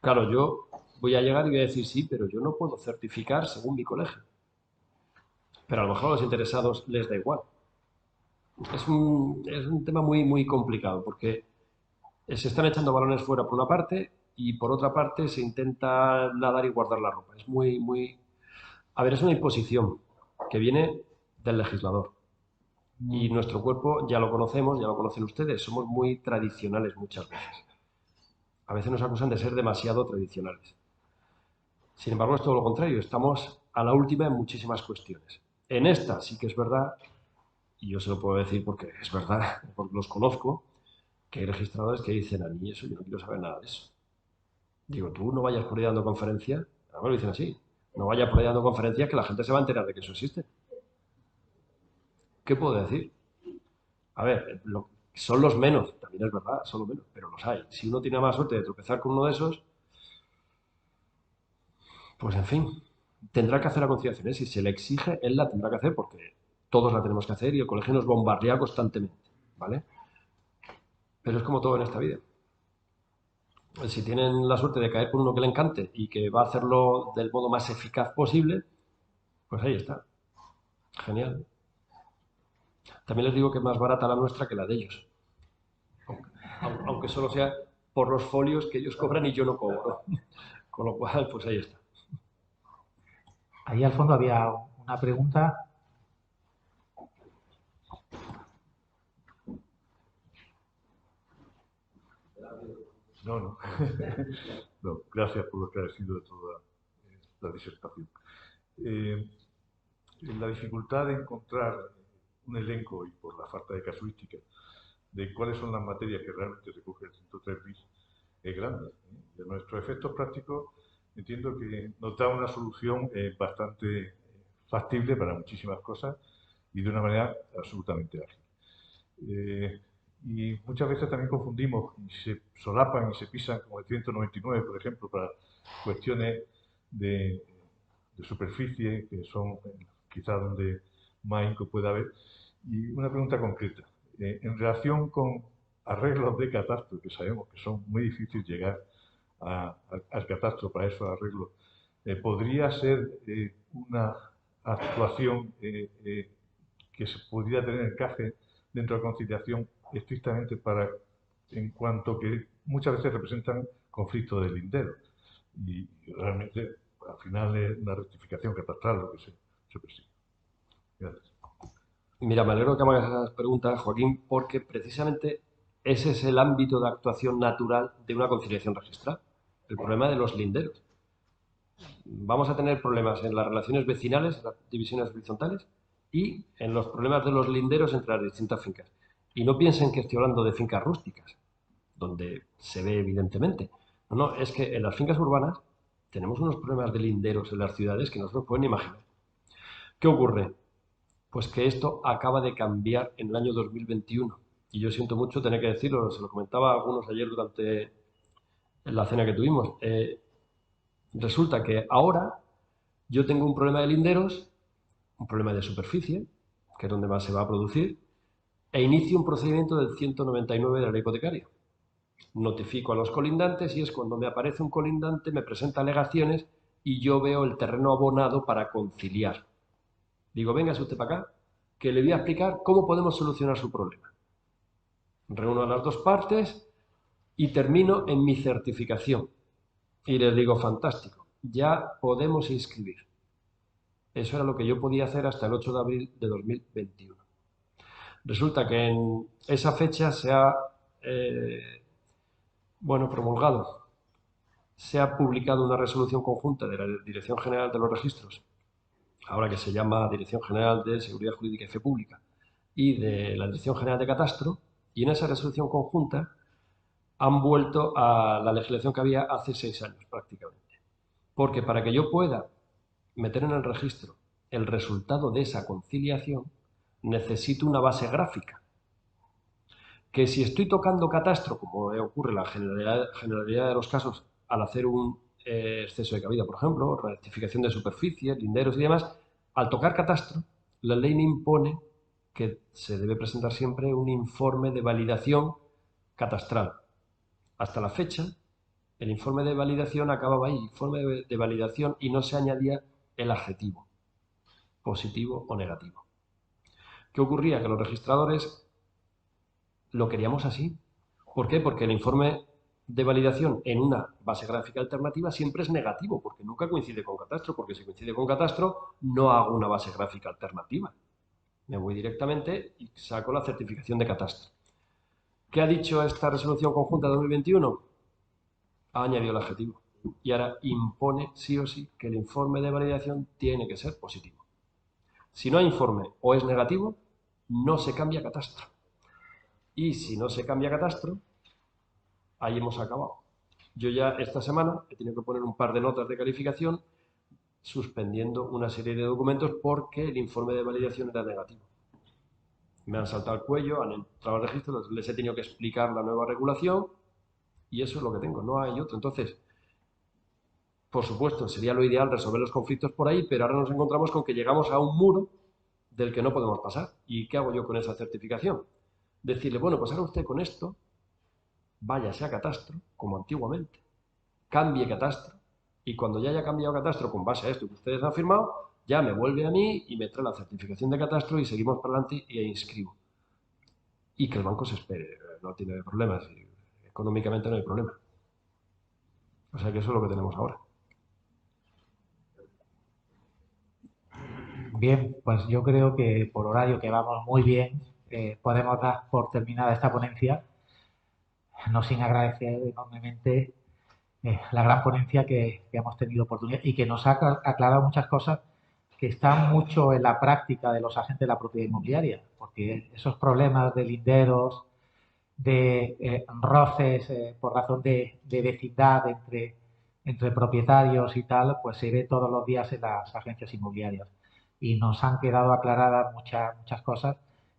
Claro, yo voy a llegar y voy a decir, sí, pero yo no puedo certificar según mi colegio. Pero a lo mejor a los interesados les da igual. Es un tema muy complicado porque se están echando balones fuera por una parte y por otra parte se intenta nadar y guardar la ropa. Es A ver, es una imposición que viene del legislador. Y nuestro cuerpo ya lo conocemos, ya lo conocen ustedes, somos muy tradicionales muchas veces. A veces nos acusan de ser demasiado tradicionales. Sin embargo, es todo lo contrario, estamos a la última en muchísimas cuestiones. En esta sí que es verdad, y yo se lo puedo decir porque es verdad, porque los conozco, que hay registradores que dicen, a mí eso, yo no quiero saber nada de eso. Digo, tú no vayas por ahí dando conferencias, ahora lo dicen así, no vayas por ahí dando conferencias que la gente se va a enterar de que eso existe. ¿Qué puedo decir? A ver, son los menos, también es verdad, son los menos, pero los hay. Si uno tiene más suerte de tropezar con uno de esos, pues en fin, tendrá que hacer la conciliación, ¿eh? Si se le exige, él la tendrá que hacer porque todos la tenemos que hacer y el colegio nos bombardea constantemente, ¿vale? Pero es como todo en esta vida. Si tienen la suerte de caer con uno que le encante y que va a hacerlo del modo más eficaz posible, pues ahí está. Genial. También les digo que es más barata la nuestra que la de ellos. Aunque solo sea por los folios que ellos cobran y yo no cobro. Con lo cual, pues ahí está. Ahí al fondo había una pregunta. No. No, gracias por lo esclarecido de toda la disertación. La dificultad de encontrar un elenco y por la falta de casuística de cuáles son las materias que realmente recoge el 103 bis es grande. De nuestros efectos prácticos entiendo que nos da una solución bastante factible para muchísimas cosas y de una manera absolutamente ágil. Y muchas veces también confundimos y se solapan y se pisan como el 199, por ejemplo, para cuestiones de superficie, que son quizás donde más inco puede haber. Y una pregunta concreta. En relación con arreglos de catastro, que sabemos que son muy difíciles llegar al catastro para esos arreglos, ¿podría ser una actuación que se pudiera tener encaje dentro de la conciliación estrictamente para, en cuanto que muchas veces representan conflictos de lindero? Y realmente al final es una rectificación catastral lo que se persigue. Gracias. Mira, me alegro que me hagas esas preguntas, Joaquín, porque precisamente ese es el ámbito de actuación natural de una conciliación registral, el problema de los linderos. Vamos a tener problemas en las relaciones vecinales, en las divisiones horizontales, y en los problemas de los linderos entre las distintas fincas. Y no piensen que estoy hablando de fincas rústicas, donde se ve evidentemente. No, es que en las fincas urbanas tenemos unos problemas de linderos en las ciudades que no se nos pueden imaginar. ¿Qué ocurre? Pues que esto acaba de cambiar en el año 2021. Y yo siento mucho tener que decirlo, se lo comentaba a algunos ayer durante la cena que tuvimos. Resulta que ahora yo tengo un problema de linderos, un problema de superficie, que es donde más se va a producir, e inicio un procedimiento del 199 de la ley hipotecaria. Notifico a los colindantes y es cuando me aparece un colindante, me presenta alegaciones y yo veo el terreno abonado para conciliar. Digo, véngase usted para acá, que le voy a explicar cómo podemos solucionar su problema. Reúno a las dos partes y termino en mi certificación. Y les digo, fantástico, ya podemos inscribir. Eso era lo que yo podía hacer hasta el 8 de abril de 2021. Resulta que en esa fecha se ha promulgado, se ha publicado una resolución conjunta de la Dirección General de los Registros, ahora que se llama Dirección General de Seguridad Jurídica y Fe Pública, y de la Dirección General de Catastro, y en esa resolución conjunta han vuelto a la legislación que había hace 6 años prácticamente. Porque para que yo pueda meter en el registro el resultado de esa conciliación, necesito una base gráfica. Que si estoy tocando catastro, como ocurre en la generalidad de los casos al hacer un exceso de cabida, por ejemplo, rectificación de superficie, linderos y demás, al tocar catastro, la ley me impone que se debe presentar siempre un informe de validación catastral. Hasta la fecha, el informe de validación acababa ahí, informe de validación, y no se añadía el adjetivo, positivo o negativo. ¿Qué ocurría? Que los registradores lo queríamos así. ¿Por qué? Porque el informe de validación en una base gráfica alternativa siempre es negativo, porque nunca coincide con catastro, porque si coincide con catastro no hago una base gráfica alternativa. Me voy directamente y saco la certificación de catastro. ¿Qué ha dicho esta resolución conjunta de 2021? Ha añadido el adjetivo. Y ahora impone sí o sí que el informe de validación tiene que ser positivo. Si no hay informe o es negativo, no se cambia catastro. Y si no se cambia catastro, ahí hemos acabado. Yo ya esta semana he tenido que poner un par de notas de calificación suspendiendo una serie de documentos porque el informe de validación era negativo. Me han saltado el cuello, han entrado al registro, les he tenido que explicar la nueva regulación y eso es lo que tengo, no hay otro. Entonces, por supuesto, sería lo ideal resolver los conflictos por ahí, pero ahora nos encontramos con que llegamos a un muro del que no podemos pasar. ¿Y qué hago yo con esa certificación? Decirle, bueno, pues ahora usted con esto váyase a catastro, como antiguamente, cambie catastro, y cuando ya haya cambiado catastro con base a esto que ustedes han firmado, ya me vuelve a mí y me trae la certificación de catastro y seguimos para adelante y inscribo. Y que el banco se espere, no tiene problemas, económicamente no hay problema. O sea que eso es lo que tenemos ahora. Bien, pues yo creo que por horario que vamos muy bien, podemos dar por terminada esta ponencia, no sin agradecer enormemente la gran ponencia que hemos tenido oportunidad y que nos ha aclarado muchas cosas que están mucho en la práctica de los agentes de la propiedad inmobiliaria, porque esos problemas de linderos, de roces por razón de vecindad entre propietarios y tal, pues se ve todos los días en las agencias inmobiliarias. Y nos han quedado aclaradas muchas cosas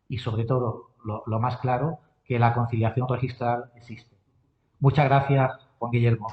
y sobre todo, lo más claro, que la conciliación registral existe. Muchas gracias, Juan Guillermo.